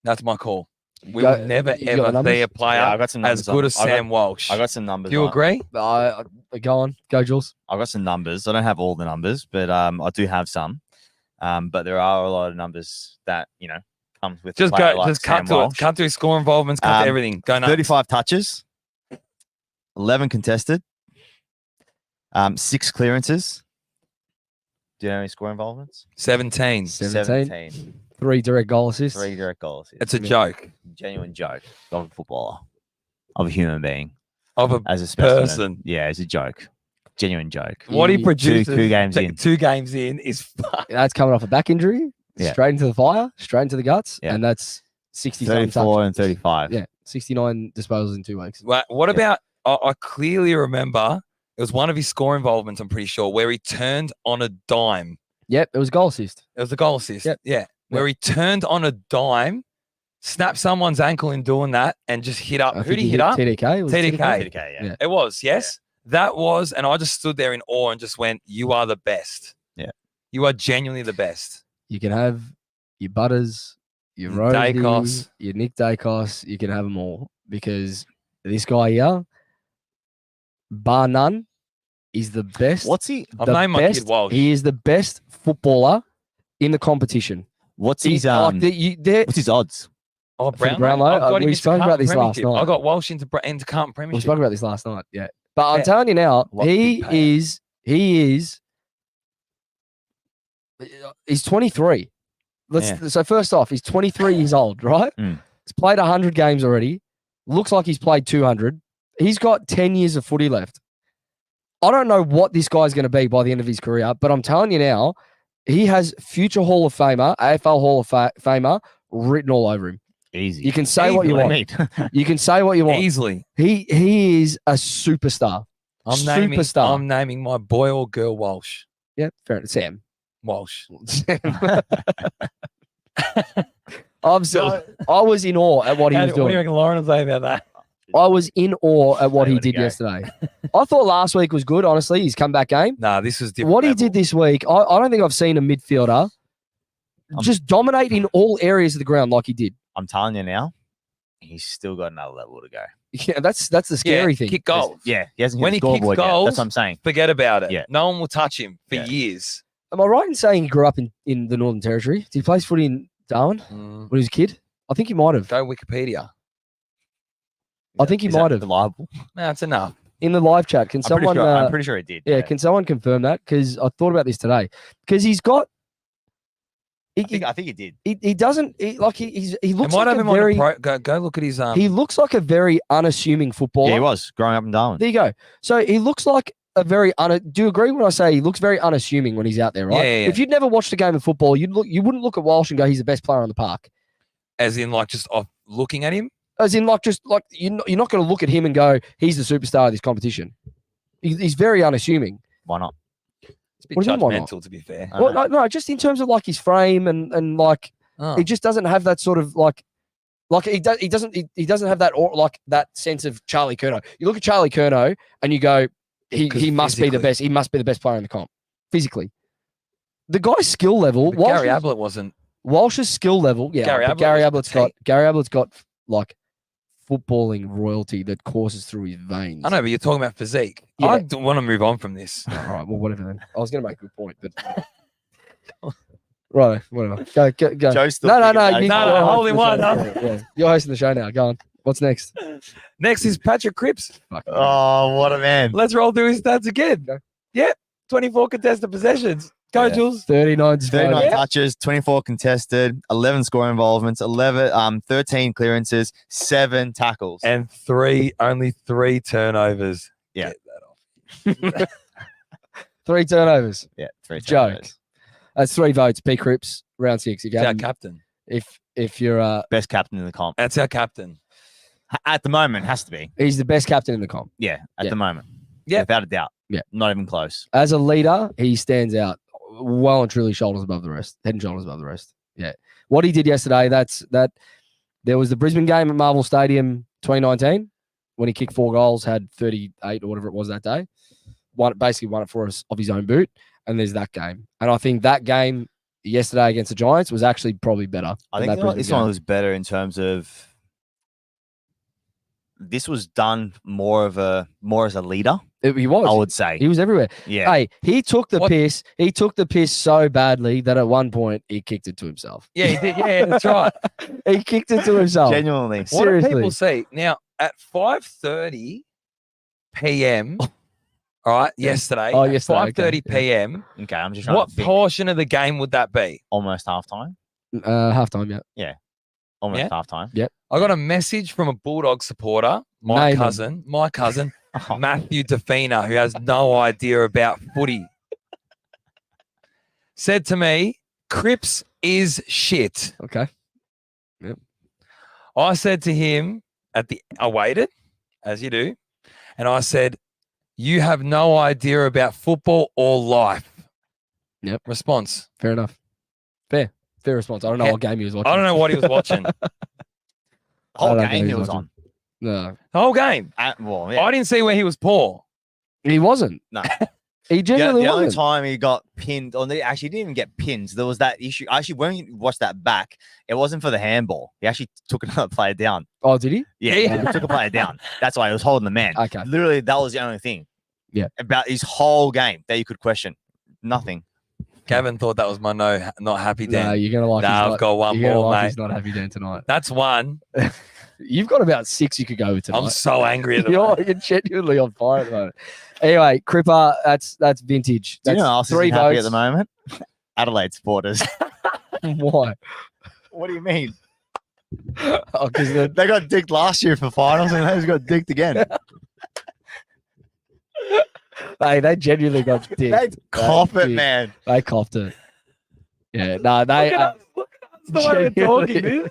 That's my call. We Go- will never you got ever numbers? see a player I got some as numbers good on- as I got- Sam Walsh. I got some numbers. Do you on- agree? Go on. Go, Jules. I got some numbers. I don't have all the numbers, but I do have some. But there are a lot of numbers that comes with a Just player go. like Just Sam cut to Walsh. it. Cut to his score involvements. Cut to Um, everything. Go nuts. 35 touches, 11 contested, 6 clearances. Do you know any score involvements? 17. 17. 3 direct goal assists. 3 direct goals. It's a joke genuine joke of a footballer, of a human being, of a as a specimen. person. Yeah, it's a joke. Genuine joke. What he Two- produces. two games in. 2 games in is fuck. That's coming off a back injury. Yeah. Straight into the fire. Straight into the guts. Yeah. And that's 60 something 34 and touches. 35. Yeah, 69 disposals in 2 weeks. What about? I clearly remember it was one of his score involvements. I'm pretty sure where he turned on a dime. Yep, it was goal assist. It was a goal assist. Yep. Yeah, where he turned on a dime, snapped someone's ankle in doing that, and just hit up. I Who think did he hit up? TDK. It was TDK. TDK, yeah. Yeah. It was, yes. That was, and I just stood there in awe and just went, "You are the best. Yeah. You are genuinely the best." You can have your Butters, your Your Rosie, Dacos. your Nick Dacos. You can have them all because this guy here, bar none, is the best. What's he? I've the named my best, kid Walsh. He is the best footballer in the competition. What's He's his what's his odds? Oh, for the Brownlow. Brownlow, I've got him we into spoke about Carlton this last Premiership. night. I got Walsh into Carlton we Premiership. spoke about this last night. Yeah, but I'm Yeah. telling you now, What he big payout. is he's 23. So first off, he's 23 years old, right? Mm. He's played 100 games already. Looks like he's played 200. He's got 10 years of footy left. I don't know what this guy's going to be by the end of his career, but I'm telling you now, he has future Hall of Famer, AFL Hall of Famer written all over him. Easy. You can say what you want. You can say what you want. Easily. He is a superstar. Superstar. I'm naming my boy or girl Walsh. Yeah, fair enough. Sam. Walsh. I was in awe at what he was What do you doing. reckon Lauren will say about that? I was in awe at what Say he what he did go. yesterday. I thought last week was good, honestly, his comeback game. Nah, this was different. What he level. did this week, I don't think I've seen a midfielder just dominate in all areas of the ground like he did. I'm telling you now, he's still got another level to go. Yeah, that's the scary thing. Kick goals. Yeah, he hasn't hit When the he kicks scoreboard yet. goals- That's what I'm saying. Forget about it. Yeah. No one will touch him for Yeah. years. Am I right in saying he grew up in the Northern Territory? Did he play footy in Darwin when he was a kid? I think he might have. Go Wikipedia. I think he Is that might have. reliable. That's enough. In the live chat, can I'm pretty someone... sure. I'm pretty sure he did. Yeah, can someone confirm that? Because I thought about this today. Because he's got... I think he did. He doesn't... He It looks might like have a him on very... the pro. Go look at his He looks like a very unassuming footballer. Yeah, he was growing up in Darwin. There you go. So he looks like a very... Do you agree when I say he looks very unassuming when he's out there, right? Yeah. If you'd never watched a game of football, you wouldn't look at Walsh and go, he's the best player on the park. as in like just off looking at him. As in, like, just like you're not going to look at him and go, he's the superstar of this competition. He's very unassuming. Why not? It's a bit What do you mean, why not? judgmental, to be fair. I Well, know. no, just in terms of like his frame and like Oh. he just doesn't have that sort of like he doesn't have that or like that sense of Charlie Curnow. You look at Charlie Curnow and you go, he must be the physically. best. He must be the best player in the comp physically. The guy's skill level, But Gary Ablett wasn't. Walsh's skill level, yeah. Gary but Ablett was Gary Ablett's got like footballing royalty that courses through his veins. I know, but you're talking about physique. Yeah. I don't want to move on from this. All right, well, whatever then. I was going to make a good point, but right, whatever. Go. Joe's still No, thinking about you- it. No, you're no, hosting holy the one, show. huh? Yeah. You're hosting the show now. Go on. What's next? Next is Patrick Cripps. Fucking Oh, what a man! Let's roll through his stats again. Okay. Yeah, 24 contested possessions. Go, Yeah. Jules. 39 39 disposals. touches, 24 contested, 11 score involvements, 13 clearances, 7 tackles. And only three turnovers. Yeah. Get that off. 3 turnovers. Yeah, 3 Joke. turnovers. That's 3 votes. P. Cripps, round 6. If you That's our haven't- captain. if you're Best captain in the comp. That's our captain. At the moment, has to be. he's the best captain in the comp. Yeah, at Yeah. the moment. Yeah. Without a doubt. Yeah. Not even close. As a leader, he stands out well and truly shoulders above the rest. Head and shoulders above the rest. Yeah. What he did yesterday, there was the Brisbane game at Marvel Stadium 2019 when he kicked 4 goals, had 38 or whatever it was that day. Basically won it for us off his own boot. And there's that game. And I think that game yesterday against the Giants was actually probably better. I than think that Brisbane this game. one was better in terms of this was done more as a leader, He was. I would say. He was everywhere. Yeah. Hey, he took the What- piss. He took the piss so badly that at one point he kicked it to himself. Yeah, he did. Yeah, that's right. He kicked it to himself. Genuinely. What do Seriously. people see now at 5:30 p.m. All right, yesterday. Oh, at yesterday, okay, 5:30 yeah. p.m. Okay, I'm just trying What to think. portion of the game would that be? Almost halftime. Halftime, yeah. Almost Yeah? halftime. I got a message from a Bulldog supporter, my Name him. cousin, Matthew Defina, who has no idea about footy. Said to me, Cripps is shit. Okay. I said to him I waited, as you do, and I said, "You have no idea about football or life." Yep. Response. Fair enough. Fair response. I don't know Yeah. what game he was watching. I don't know what he was watching. The whole I don't game think he was watching. on. No, The whole game. Well, yeah. I didn't see where he was poor. he wasn't. No. He The genuinely only wasn't. time he got pinned, actually he didn't even get pinned. There was that issue. Actually, when you watch that back, it wasn't for the handball. He actually took another player down. Oh, did he? Yeah, Yeah. he took a player down. That's why he was holding the man. Okay. Literally, that was the only thing. Yeah. About his whole game that you could question. Nothing. Gavin thought that was my not happy No, Dan. you're gonna like. Nah, his I've got one you're gonna more, like mate. He's not happy Dan tonight. That's one. You've got about 6 you could go with tonight. I'm so angry at the You're genuinely on fire at the moment. Anyway, Cripper, that's vintage. Do you That's know who else three isn't happy votes. at the moment? Adelaide supporters. Why? What do you mean? Oh, because They got dicked last year for finals and they got dicked again. they genuinely got dick. They cop it, did. man. They copped it. Yeah, no, they. Look at the way we're talking, genuinely-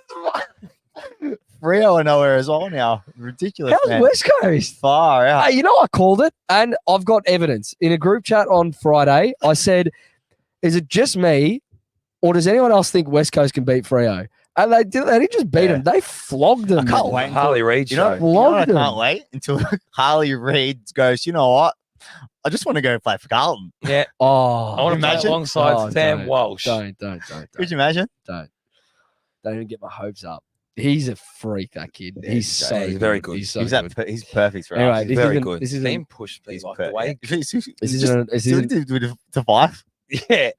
dude. Rio are nowhere as well now. Ridiculous, How's man. West Coast? Far out. Hey, you know I called it, and I've got evidence in a group chat on Friday. I said, "Is it just me, or does anyone else think West Coast can beat Freo?" And they did. They didn't just beat Yeah. them; they flogged them. I can't man. wait. Harley Reid You know, show. you know what I Flogged them. can't wait until Harley Reid goes, you know what? I just want to go play for Carlton. Yeah. Oh, I want to play Imagine- alongside Oh, Sam don't. Walsh. Don't. Could you imagine? Don't even get my hopes up. He's a freak, that kid. Yeah, He's he's so he's very good. He's so He's, good. he's perfect for Anyway, us. this Very isn't- good. this isn't- Team push, please. Like the way. This isn't. to 5. Yeah.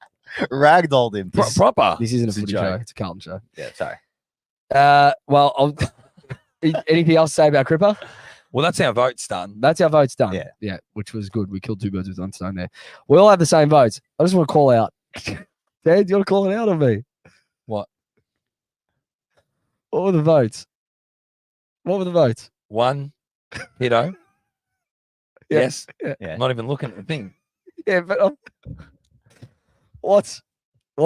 Ragdolled him. Proper. This isn't a It's a footy joke. show. It's a Carlton show. Yeah, sorry. Well, anything else to say about Cripper? Well, that's our votes done. That's our votes done. Yeah. Which was good. We killed 2 birds with one stone there. We all have the same votes. I just want to call out. Dad, you want to call it out on me? What? What were the votes? What were the votes? One, Hito. Yeah. Yes. Yeah. Yeah. I'm not even looking at the thing. Yeah, but what's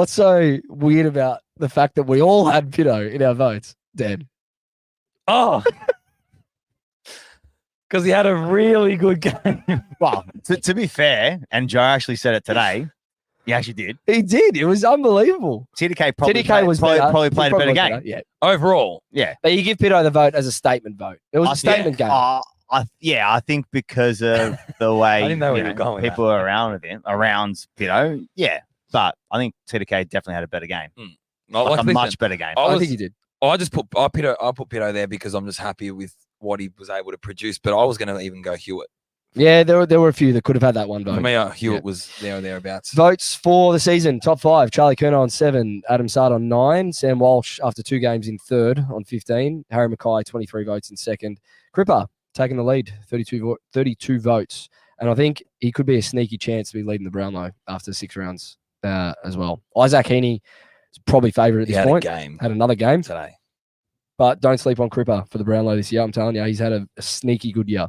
so weird about the fact that we all had Pito in our votes, Dan? Oh. Because he had a really good game. Well, to be fair, and Joe actually said it today, he actually did. He did. It was unbelievable. TDK probably TDK was probably, better. probably He played a better was game. better, Yeah. Overall. Yeah. But you give Pito the vote as a statement vote. It was a statement game. I think because of the way didn't know where you you were going with people were around Pito, yeah. But I think TDK definitely had a better game. Like a much better game. I think he did. I put Pito there because I'm just happy with what he was able to produce. But I was going to even go Hewitt. Yeah, there were a few that could have had that one vote. For me, Hewitt was there or thereabouts. Votes for the season, top 5. Charlie Kerner on 7, Adam Sard on 9, Sam Walsh after 2 games in 3rd on 15, Harry Mackay 23 votes in 2nd. Cripper taking the lead, 32 votes. And I think he could be a sneaky chance to be leading the Brownlow after 6 rounds as well. Isaac Heaney is probably favourite at He this had point. a game Had another game. today. But don't sleep on Cripper for the Brownlow this year. I'm telling you, he's had a sneaky good year.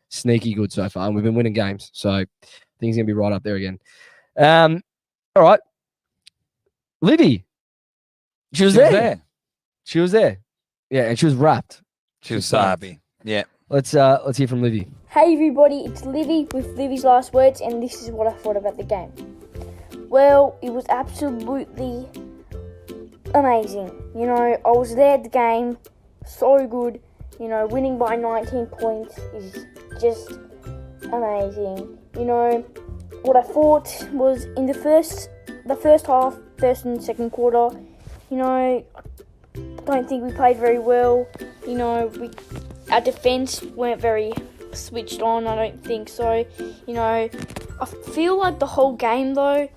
Sneaky good so far. And we've been winning games. So I think he's going to be right up there again. All right. Livy. She was there. She was there. Yeah, and she was wrapped. She was so happy. Yeah. Let's hear from Livy. Hey everybody, it's Livy with Livy's Last Words, and this is what I thought about the game. Well, it was absolutely amazing. You know, I was there at the game, so good. You know, winning by 19 points is just amazing. You know, what I thought was in the first half, first and second quarter, you know, I don't think we played very well. You know, our defence weren't very switched on, I don't think so. You know, I feel like the whole game though,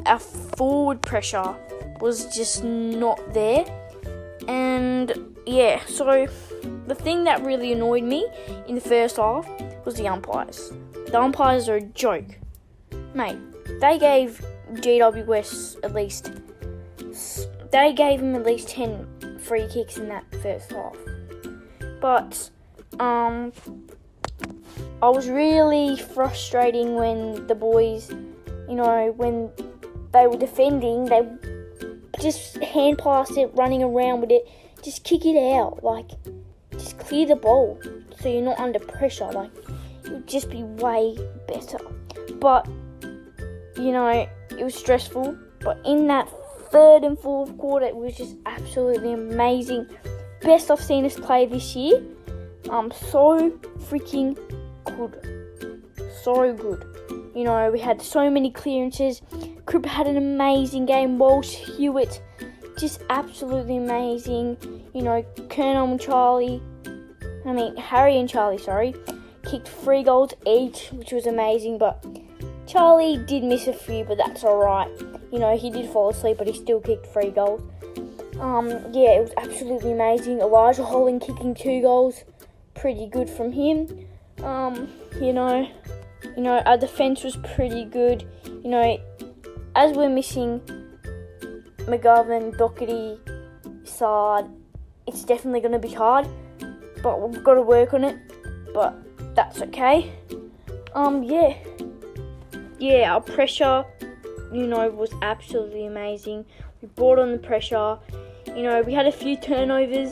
our forward pressure was just not there. And yeah, so the thing that really annoyed me in the first half was the umpires. The umpires are a joke. Mate, they gave GWS they gave him at least 10 free kicks in that first half. But I was really frustrating when the boys, you know, when they were defending, they just hand passed it, running around with it, just kick it out. Like, just clear the ball so you're not under pressure. Like, it would just be way better. But, you know, it was stressful. But in that third and fourth quarter, it was just absolutely amazing. Best I've seen us play this year. So freaking good. So good. You know, we had so many clearances. Cripper had an amazing game. Walsh, Hewitt, just absolutely amazing. You know, Harry and Charlie, kicked 3 goals each, which was amazing. But Charlie did miss a few, but that's alright. You know, he did fall asleep, but he still kicked 3 goals. Yeah, it was absolutely amazing. Elijah Holland kicking 2 goals. Pretty good from him. Our defence was pretty good. You know, as we're missing McGovern, Doherty, Sard, it's definitely going to be hard, but we've got to work on it, but that's okay. Our pressure, you know, was absolutely amazing. We brought on the pressure. You know, we had a few turnovers,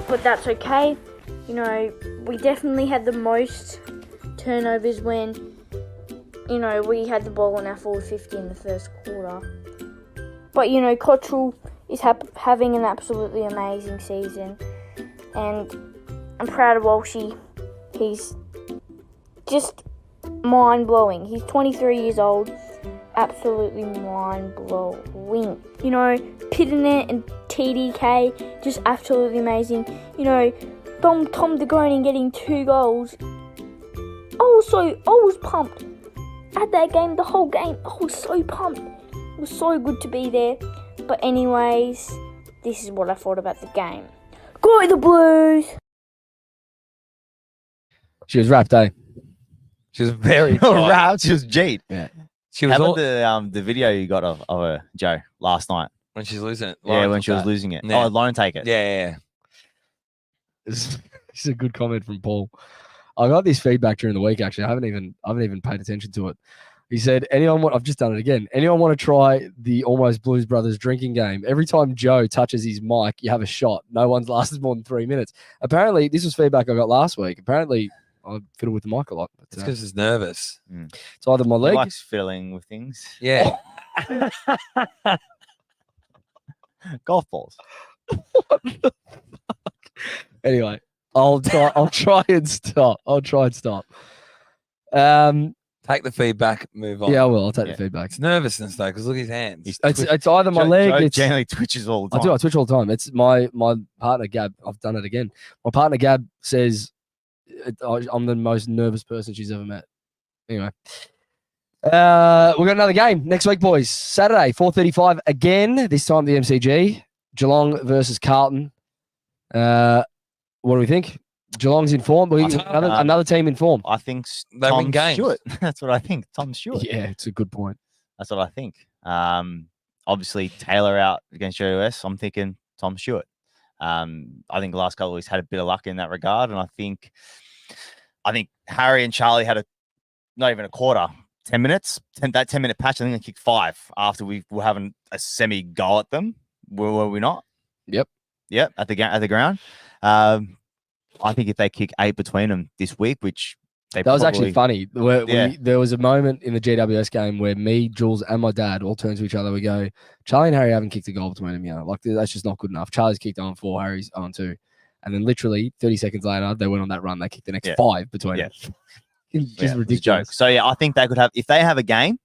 but that's okay. You know, we definitely had the most turnovers when, you know, we had the ball on our forward 50 in the first quarter. But, you know, Cottrell is having an absolutely amazing season. And I'm proud of Walshy. He's just mind-blowing. He's 23 years old. Absolutely mind-blowing. You know, Pitternet and TDK, just absolutely amazing. You know, Tom DeGroning getting 2 goals. I was pumped. At that game, the whole game, I was so pumped. It was so good to be there. But anyways, this is what I thought about the game. Go the Blues! She was wrapped, eh? She was very Wrapped. She was Jeet. Yeah. She was How all, about the video you got of her, Joe, last night? when she's losing it. Yeah, Lauren when took she was that. losing it. Yeah. Oh, Lauren take it. Yeah. This is a good comment from Paul. I got this feedback during the week. Actually, I haven't even paid attention to it. He said, I've just done it again. Anyone want to try the Almost Blues Brothers drinking game? Every time Joe touches his mic, you have a shot. No one's lasted more than 3 minutes. Apparently, this was feedback I got last week. Apparently, I fiddle with the mic a lot. But, It's because he's nervous. it's either my He leg. likes fiddling with things. Yeah. Golf balls. Anyway, I'll try and stop. Take the feedback, move on. Yeah, I will. I'll take Yeah. the feedback. It's nervousness though, because look at his hands. He's It's either my Joe, leg. Joe It's, generally twitches all the I time. do. I twitch all the time. It's my partner Gab. I've done it again. My partner Gab says I'm the most nervous person she's ever met. Anyway, we've got another game next week, boys. Saturday, 4:35 again. This time the MCG. Geelong versus Carlton. What do we think? Geelong's in form. Another team in form. I think They win Tom games. Stewart. That's what I think. Tom Stewart. Yeah, it's a good point. That's what I think. Obviously Taylor out against JOS. I'm thinking Tom Stewart. I think the last couple of weeks had a bit of luck in that regard, and I think Harry and Charlie had not even a quarter, 10 minutes, 10-minute patch. I think they kicked 5 after we were having a semi go at them. Were we not? Yep. At the ground. I think if they kick 8 between them this week, which That was actually funny. There was a moment in the GWS game where me, Jules, and my dad all turned to each other. We go, Charlie and Harry haven't kicked a goal between them yet. Like, that's just not good enough. Charlie's kicked on 4, Harry's on 2. And then literally 30 seconds later, they went on that run. They kicked the next 5 between them. Just ridiculous. So, yeah, I think they could have, if they have a game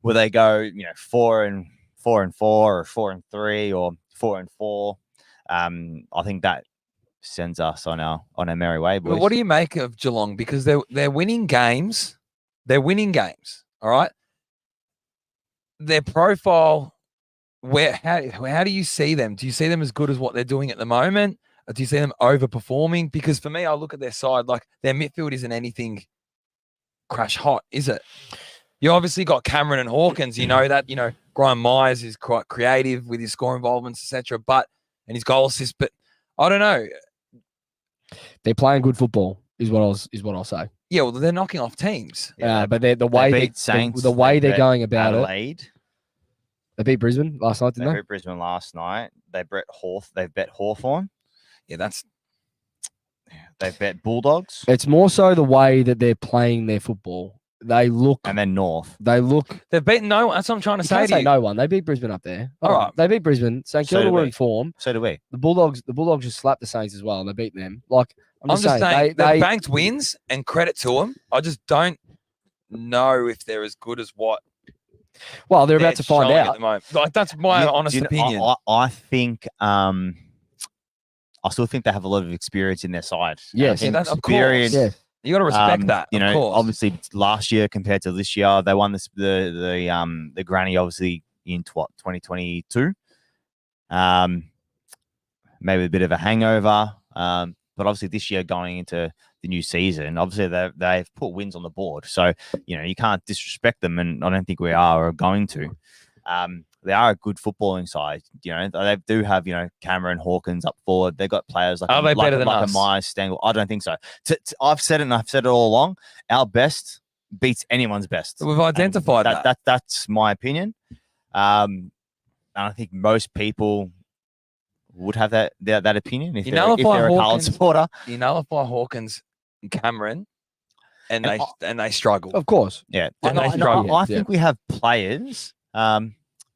where they go, 4-4 or 4-3 or 4-4, I think that sends us on our merry way, boys. But what do you make of Geelong? Because they're winning games. They're winning games. All right. Their profile, how do you see them? Do you see them as good as what they're doing at the moment? Or do you see them overperforming? Because for me, I look at their side, like their midfield isn't anything crash hot, is it? You obviously got Cameron and Hawkins, you know that, Graham Myers is quite creative with his score involvements, etc. And his goal assist, but I don't know. They're playing good football, is what I'll say. Yeah, well, they're knocking off teams. But the way beat Saints, the way they're beat going about Adelaide. it. They beat Brisbane last night, They didn't they? beat Brisbane last night. They've bet Hawthorn. Yeah, that's They bet Bulldogs It's more so the way that they're playing their football. They look. and then North. They look. they've beaten no one. That's what I'm trying to You say can't to say you. no one. They beat Brisbane up there. All right. They beat Brisbane. St So Kilda do were we. in form. So do we. The Bulldogs just slapped the Saints as well, and they beat them. Like I'm I'm just just saying they they've banked wins and credit to them. I just don't know if they're as good as what well, they're they're about to find showing at out. the moment. Like that's my You- honest do you know, opinion. I think I still think they have a lot of experience in their side. And I Yes. think Yeah, that's- of course. experience. Yeah, You got to respect Um, that. You of know, course. obviously last year compared to this year, they won the granny obviously in 2022. Maybe a bit of a hangover. But obviously this year going into the new season, obviously they've put wins on the board. So, you know, you can't disrespect them, and I don't think we are going to. They are a good footballing side. You know, they do have, you know, Cameron Hawkins up forward. They've got players like Are they better than like us? a Myers Stengel. I don't think so. I've said it, and I've said it all along. Our best beats anyone's best. We've And identified that. That's my opinion. And I think most people would have that opinion if You they're, nullify a Carlton Hawkins. supporter. You nullify Hawkins and Cameron, and And they struggle. of course. Yeah, And they I struggle. think we have players.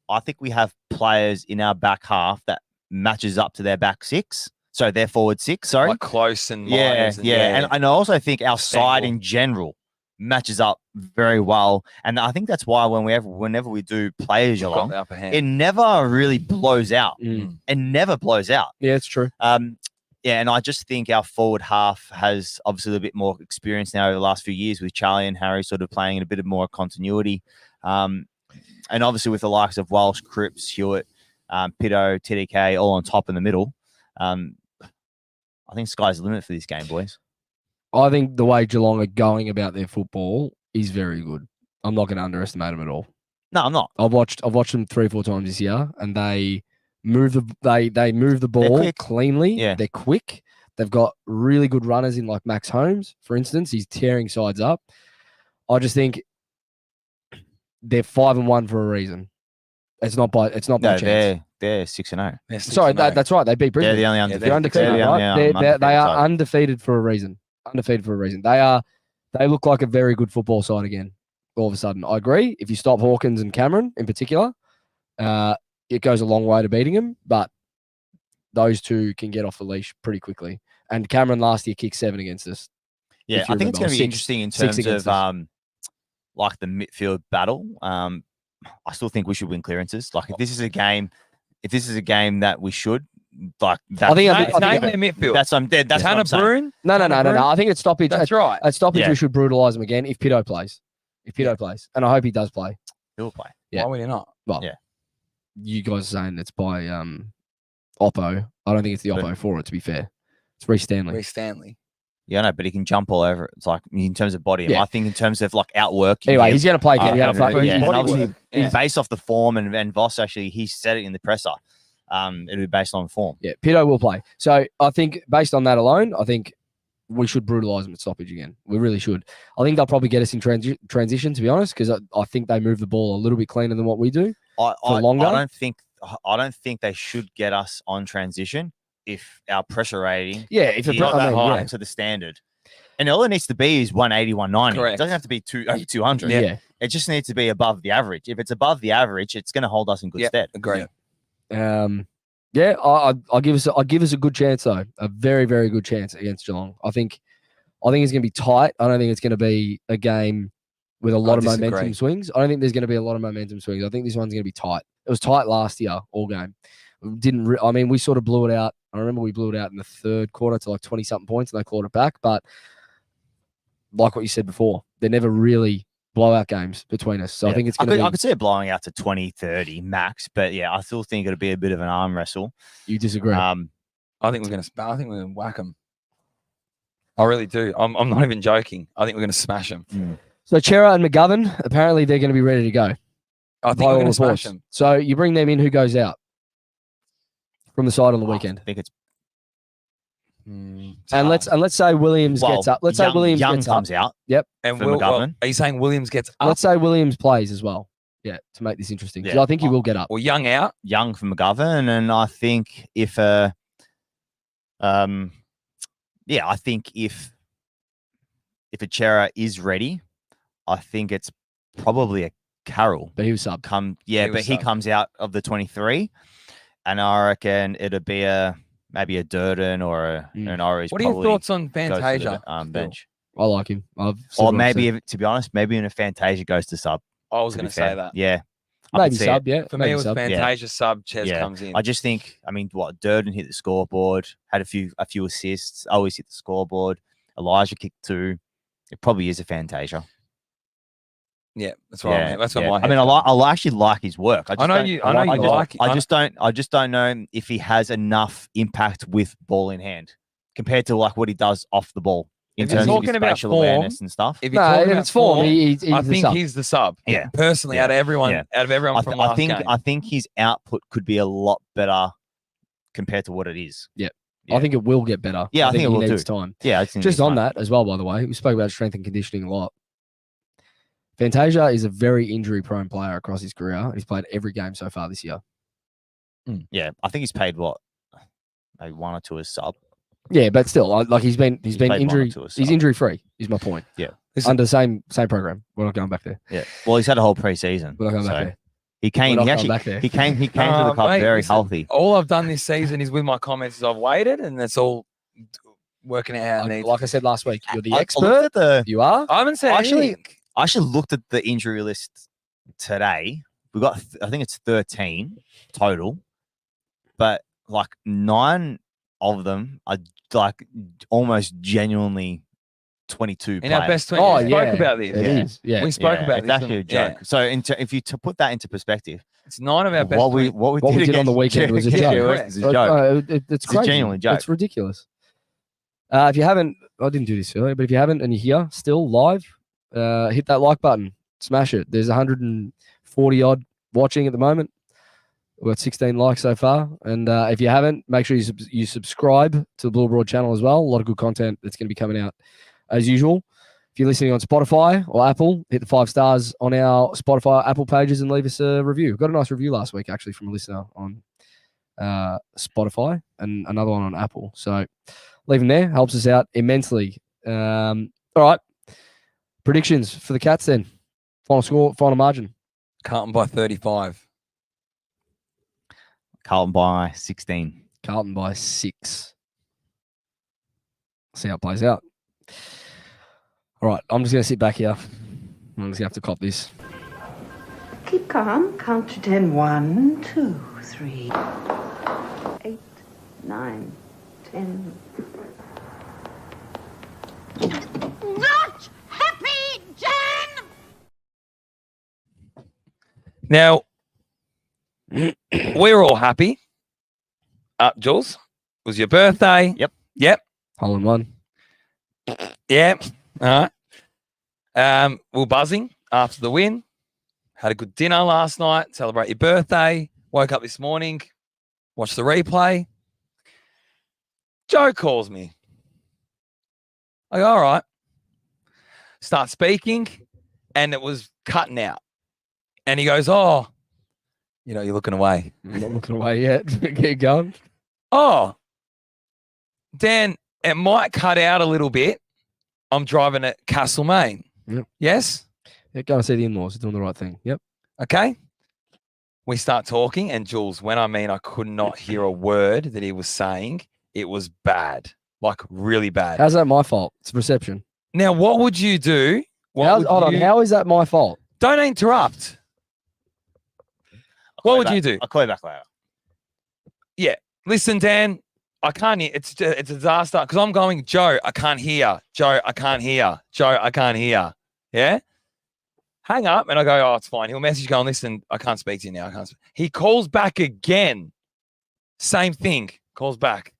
I think we have players in our back half that matches up to their back six. So their forward six. Sorry. Like Close and Yeah, Myers and yeah. And I also think our side Stengel. in general matches up very well. And I think that's why whenever we do play as we've got Geelong, the upper hand. it never really blows out. Mm. It never blows out. Yeah, it's true. Yeah, and I just think our forward half has obviously a little bit more experience now over the last few years with Charlie and Harry sort of playing in a bit of more continuity. And obviously with the likes of Walsh, Cripps, Hewitt, Pitto, TDK all on top in the middle. I think sky's the limit for this game, boys. I think the way Geelong are going about their football is very good. I'm not going to underestimate them at all. No, I'm not. I've watched them 3 or 4 times this year, and they move the ball quick. cleanly. Yeah. They're quick. They've got really good runners in like Max Holmes, for instance. He's tearing sides up. I just think they're 5-1 for a reason. It's not by No, chance. they're 6-0. They're 6-0. Sorry, that's right. They beat They're Brisbane. the only Yeah, undefeated. They're undefeated, the right? only They are side. undefeated for a reason. Undefeated for a reason. They look like a very good football side again. All of a sudden, I agree. If you stop Hawkins and Cameron in particular, it goes a long way to beating them. But those two can get off the leash pretty quickly. And Cameron last year kicked 7 against us. Yeah, if you I think it's remember, going to be 6 interesting in six terms against of us. like the midfield battle. I still think we should win clearances. Like if this is a game that we should like. That, I think Name, I think- name their midfield. that's I'm dead. That's what Tanner I'm saying. Bruin. No. Bruin? I think it's stoppage. That's right. At stoppage, Yeah. we should brutalise him again if Pitto plays. And I hope he does play. He'll play. Yeah. Why would he not? Well, Yeah. You guys are saying it's by Oppo. I don't think it's the But- Oppo for it. To be fair, it's Reece Stanley. Reece Stanley. Yeah, no, but he can jump all over. It's like in terms of body. Yeah. I think in terms of like outworking. Anyway, him, he's going to play again. He's gonna play- yeah, he's- and obviously Yeah. based off the form and Voss actually he said it in the presser. It'll be based on form. Yeah, Pitto will play. So I think based on that alone, I think we should brutalise them at stoppage again. We really should. I think they'll probably get us in transition, to be honest, because I think they move the ball a little bit cleaner than what we do. I longer? don't think they should get us on transition if our pressure rating Yeah, if is it's not, I mean, high yeah. to the standard. And all it needs to be is 180, 190. Correct. It doesn't have to be over 200. Yeah. It just needs to be above the average. If it's above the average, it's going to hold us in good Yep. stead. Agree. Yeah, I'll give us a good chance though, a very very good chance against Geelong. I think it's going to be tight. I don't think it's going to be a game with a lot of disagree. momentum swings. I don't think there's going to be a lot of momentum swings. I think this one's going to be tight. It was tight last year all game. We sort of blew it out. I remember we blew it out in the third quarter to like 20 something points and they clawed it back. But like what you said before, they're never really blowout games between us. So I Yeah. think it's going to I be. could see it blowing out to 20, 30 max. But yeah, I still think it'll be a bit of an arm wrestle. You disagree? I think we're gonna whack them. I really do. I'm not even joking. I think we're gonna smash them. So Chera and McGovern, apparently they're going to be ready to go. I think by we're all gonna smash reports. them. So you bring them in. Who goes out from the side on the weekend? I think it's And let's say Williams gets up. Let's say Williams Young gets up. comes out. And for McGovern. are you saying Williams gets up Let's say Williams plays as well. Yeah, to make this interesting. 'Cause Yeah. I think he will get up. or Young out? Young for McGovern, and I think if Yeah, I think if Achera is ready, I think it's probably a Carroll. But he was sub. He comes out of the 23, and I reckon it'll be maybe a Durden or an Orange. What are your thoughts on Fantasia? Bench, I like him. or maybe to be honest, maybe in a Fantasia goes to sub. I was going to say that. Yeah, I maybe could see sub. it. Yeah, For me, maybe it was sub. Fantasia sub. Ches Yeah. comes in. I just think, Durden hit the scoreboard, had a few assists, always hit the scoreboard. Elijah kicked 2. It probably is a Fantasia. Yeah, that's right. Yeah, That's what yeah. my. I actually like his work. I know you like it. I just don't know if he has enough impact with ball in hand compared to like what he does off the ball in If you're terms of his talking about spatial form, awareness and stuff. If you're No, talking if about it's form, he's I the think sub. he's the sub. Yeah. Personally, Yeah. out of everyone, Yeah. out of everyone from last game. I think his output could be a lot better compared to what it is. Yeah. I think it will get better. Yeah, I think it he will needs too. time. Yeah, I think Just it's on fine. that as well, by the way, we spoke about strength and conditioning a lot. Fantasia is a very injury-prone player across his career, and he's played every game so far this year. Yeah, I think he's paid maybe 1 or 2 as sub. Yeah, but still, like he's been played 1 or injury. 2 as He's sub. injury-free. Is my point. Yeah. Under the same program. We're not going back there. Yeah. Well, he's had a whole preseason. We're not going back so there. he came. We're He not actually going back there. he came to the club Mate, very listen, healthy. All I've done this season is with my comments is I've waited, and that's all working out. Like I said last week, you're the I expert. looked at the You are. I haven't said anything. I actually looked at the injury list today. We got I think it's 13 total, but like 9 of them are like almost genuinely 22 In our players. best 20, Oh, we yeah. spoke about this. It is. Yeah. We spoke about it's this. actually a joke. So if you to put that into perspective, It's 9 of our best. what we 20. what we did on the against weekend was a GWS joke. is a joke. It's It's a crazy. genuine joke. It's ridiculous. If you haven't, I didn't do this earlier, but if you haven't and you're here still live, hit that like button, smash it. There's 140 odd watching at the moment. We've got 16 likes so far. And if you haven't, make sure you subscribe to the Blue Broad channel as well. A lot of good content that's going to be coming out as usual. If you're listening on Spotify or Apple, hit the 5 stars on our Spotify, Apple pages and leave us a review. Got a nice review last week, actually, from a listener on Spotify and another one on Apple. So leave them there. Helps us out immensely. All right. Predictions for the Cats then. Final score, final margin. Carlton by 35. Carlton by 16. Carlton by 6. See how it plays out. All right. I'm just going to sit back here. I'm just going to have to cop this. Keep calm. Count to 10. 1, 2, 3, 8, 9, 10. Not happy, Jan! Now, we're all happy. Jules, it was your birthday. Yep. Hole in one. Yeah. All right. We're buzzing after the win. Had a good dinner last night. Celebrate your birthday. Woke up this morning. Watched the replay. Joe calls me. I go, all right. Start speaking, and it was cutting out. And he goes, oh, you're looking away. I'm not looking away yet. Keep going. Oh, Dan, it might cut out a little bit. I'm driving at Castlemaine. Yep. Yes? Yeah, go and see the in-laws. You're doing the right thing. Yep. Okay. We start talking, and Jules, when I could not hear a word that he was saying, it was bad, like really bad. How's that my fault? It's reception. Now, what would you do? Hold on. How is that my fault? Don't interrupt. What would you do? I'll call you back later. Listen, Dan, I can't hear. It's a disaster because I'm going, Joe, I can't hear. Joe, I can't hear. Joe, I can't hear. Yeah? Hang up and I go, oh, it's fine. He'll message going, listen, I can't speak to you now. I can't. He calls back again. Same thing. Calls back.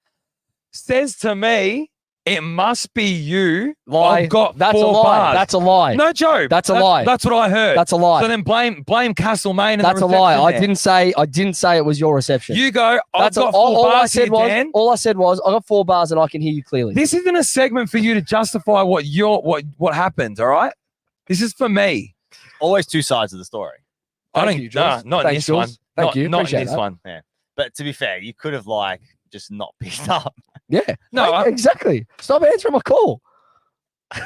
Says to me, it must be you. Lie. I've got That's a 4 lie. bars. That's a lie. No, Joe. That's a lie. That's what I heard. That's a lie. So then blame Castlemaine. And That's the a lie. reception I there. didn't say it was your reception. You go, I've That's got all, 4 all I bars said here, was. Dan. All I said was I got 4 bars and I can hear you clearly. This isn't a segment for you to justify what happened, all right? This is for me. Always 2 sides of the story. I Thank don't you, Jules. not in Thanks, this Jules. one. Thank not, you. Not in Appreciate this that. one. Yeah. But to be fair, you could have just not picked up. Yeah. No, Mate, exactly. Stop answering my call. We You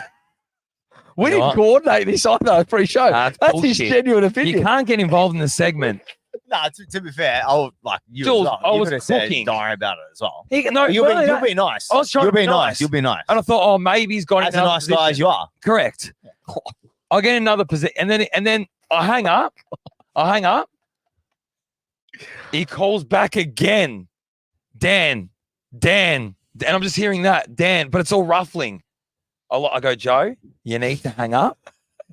know didn't what? coordinate this either pre-show. That's That's his bullshit. genuine You opinion. can't get involved in the segment. Nah, to be fair, I'll like you. Jules, as well. I You was could have said cooking. don't worry about it as well. No, You'll well, be nice. I was trying You'll to be be nice. You'll be nice. And I thought, oh, maybe he's got As a another nice guy as position. you are. Correct. I get another position, and then I hang up. He calls back again. Dan, and I'm just hearing that Dan, but it's all ruffling. I go, Joe, you need to hang up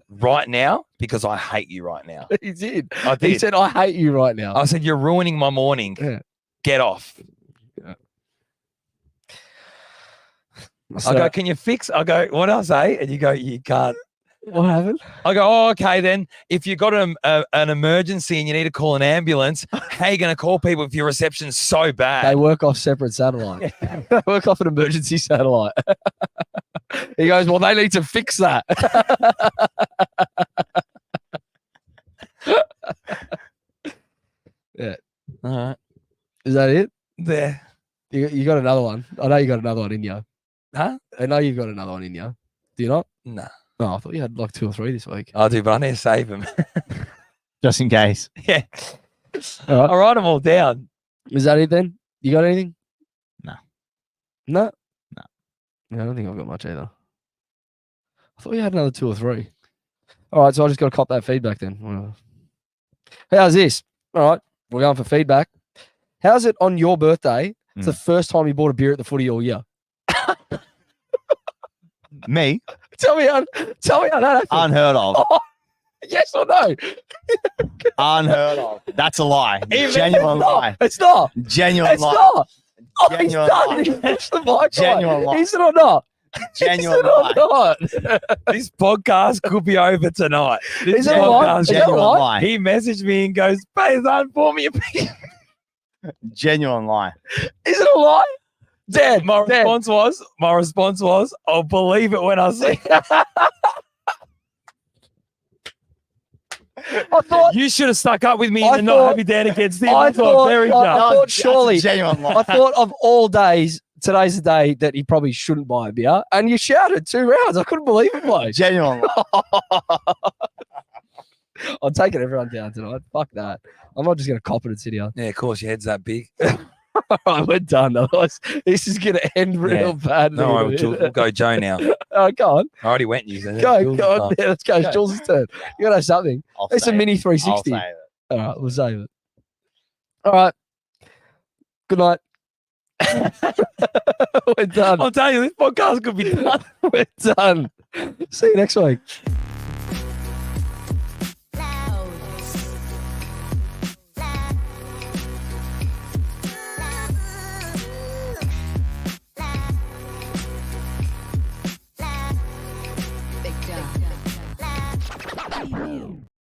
right now because I hate you right now. He did. I did. He said, I hate you right now. I said, you're ruining my morning. Yeah. Get off. So, I go, can you fix? I go, what else, eh? And you go, you can't. what happened? I go, oh, okay, then. If you've got an emergency and you need to call an ambulance, how are you going to call people if your reception's so They bad? work off separate satellite. They work off an emergency satellite. He goes, well, they need to fix that. Yeah. All right. Is that it? There. You got another one. I know you got another one in you. Huh? I know you've got another one in you. Do you not? No. Oh, I thought you had like 2 or 3 this week. I do, but I need to save them. Just in case. Yeah. All right. I'll write them all down. Is that it then? You got anything? No. No? No. Yeah, I don't think I've got much either. I thought you had another 2 or 3. All right, so I just got to cop that feedback then. How's this? All right, we're going for feedback. How's it on your birthday? It's the first time you bought a beer at the footy all year. Me? Tell me how that happened. Unheard of. Oh, yes or no? Unheard of. That's a lie. It's Genuine not. lie. It's not. Genuine It's lie. not. Oh, he's Genuine done lie. it. It's the mic. Genuine lie. Is it or not? Genuine Is it or lie. not? This podcast could be over tonight. This Is it a lie? podcast- Is that a Genuine lie? lie. He messaged me and goes, Paysan, pour me a beer. Genuine lie. Is it a lie? Dan, My Dan. response was, I'll believe it when I see it. I thought You should have stuck up with me I and thought- not have your dad against him. I That's what thought- very I dumb. thought That's a surely- genuine lie. I thought of all days, today's the day that he probably shouldn't buy a beer. And you shouted 2 rounds. I couldn't believe it, bloke. Genuine lie. I'm taking everyone down tonight. Fuck that. I'm not just going to cop it and sit here. Yeah, of course, your head's that big. All right, we're done. Otherwise, this is going to end real Yeah. bad. in a No, little worry, bit. we'll go Joe now. Go on. I already went you. So Go Jules' on. time. Yeah, let's go. It's Go. Jules' turn. You got to have something. I'll It's a save mini it. I'll 360. save it. All right, we'll save it. All right. Good night. We're done. I'm telling you, this podcast could be done. We're done. See you next week.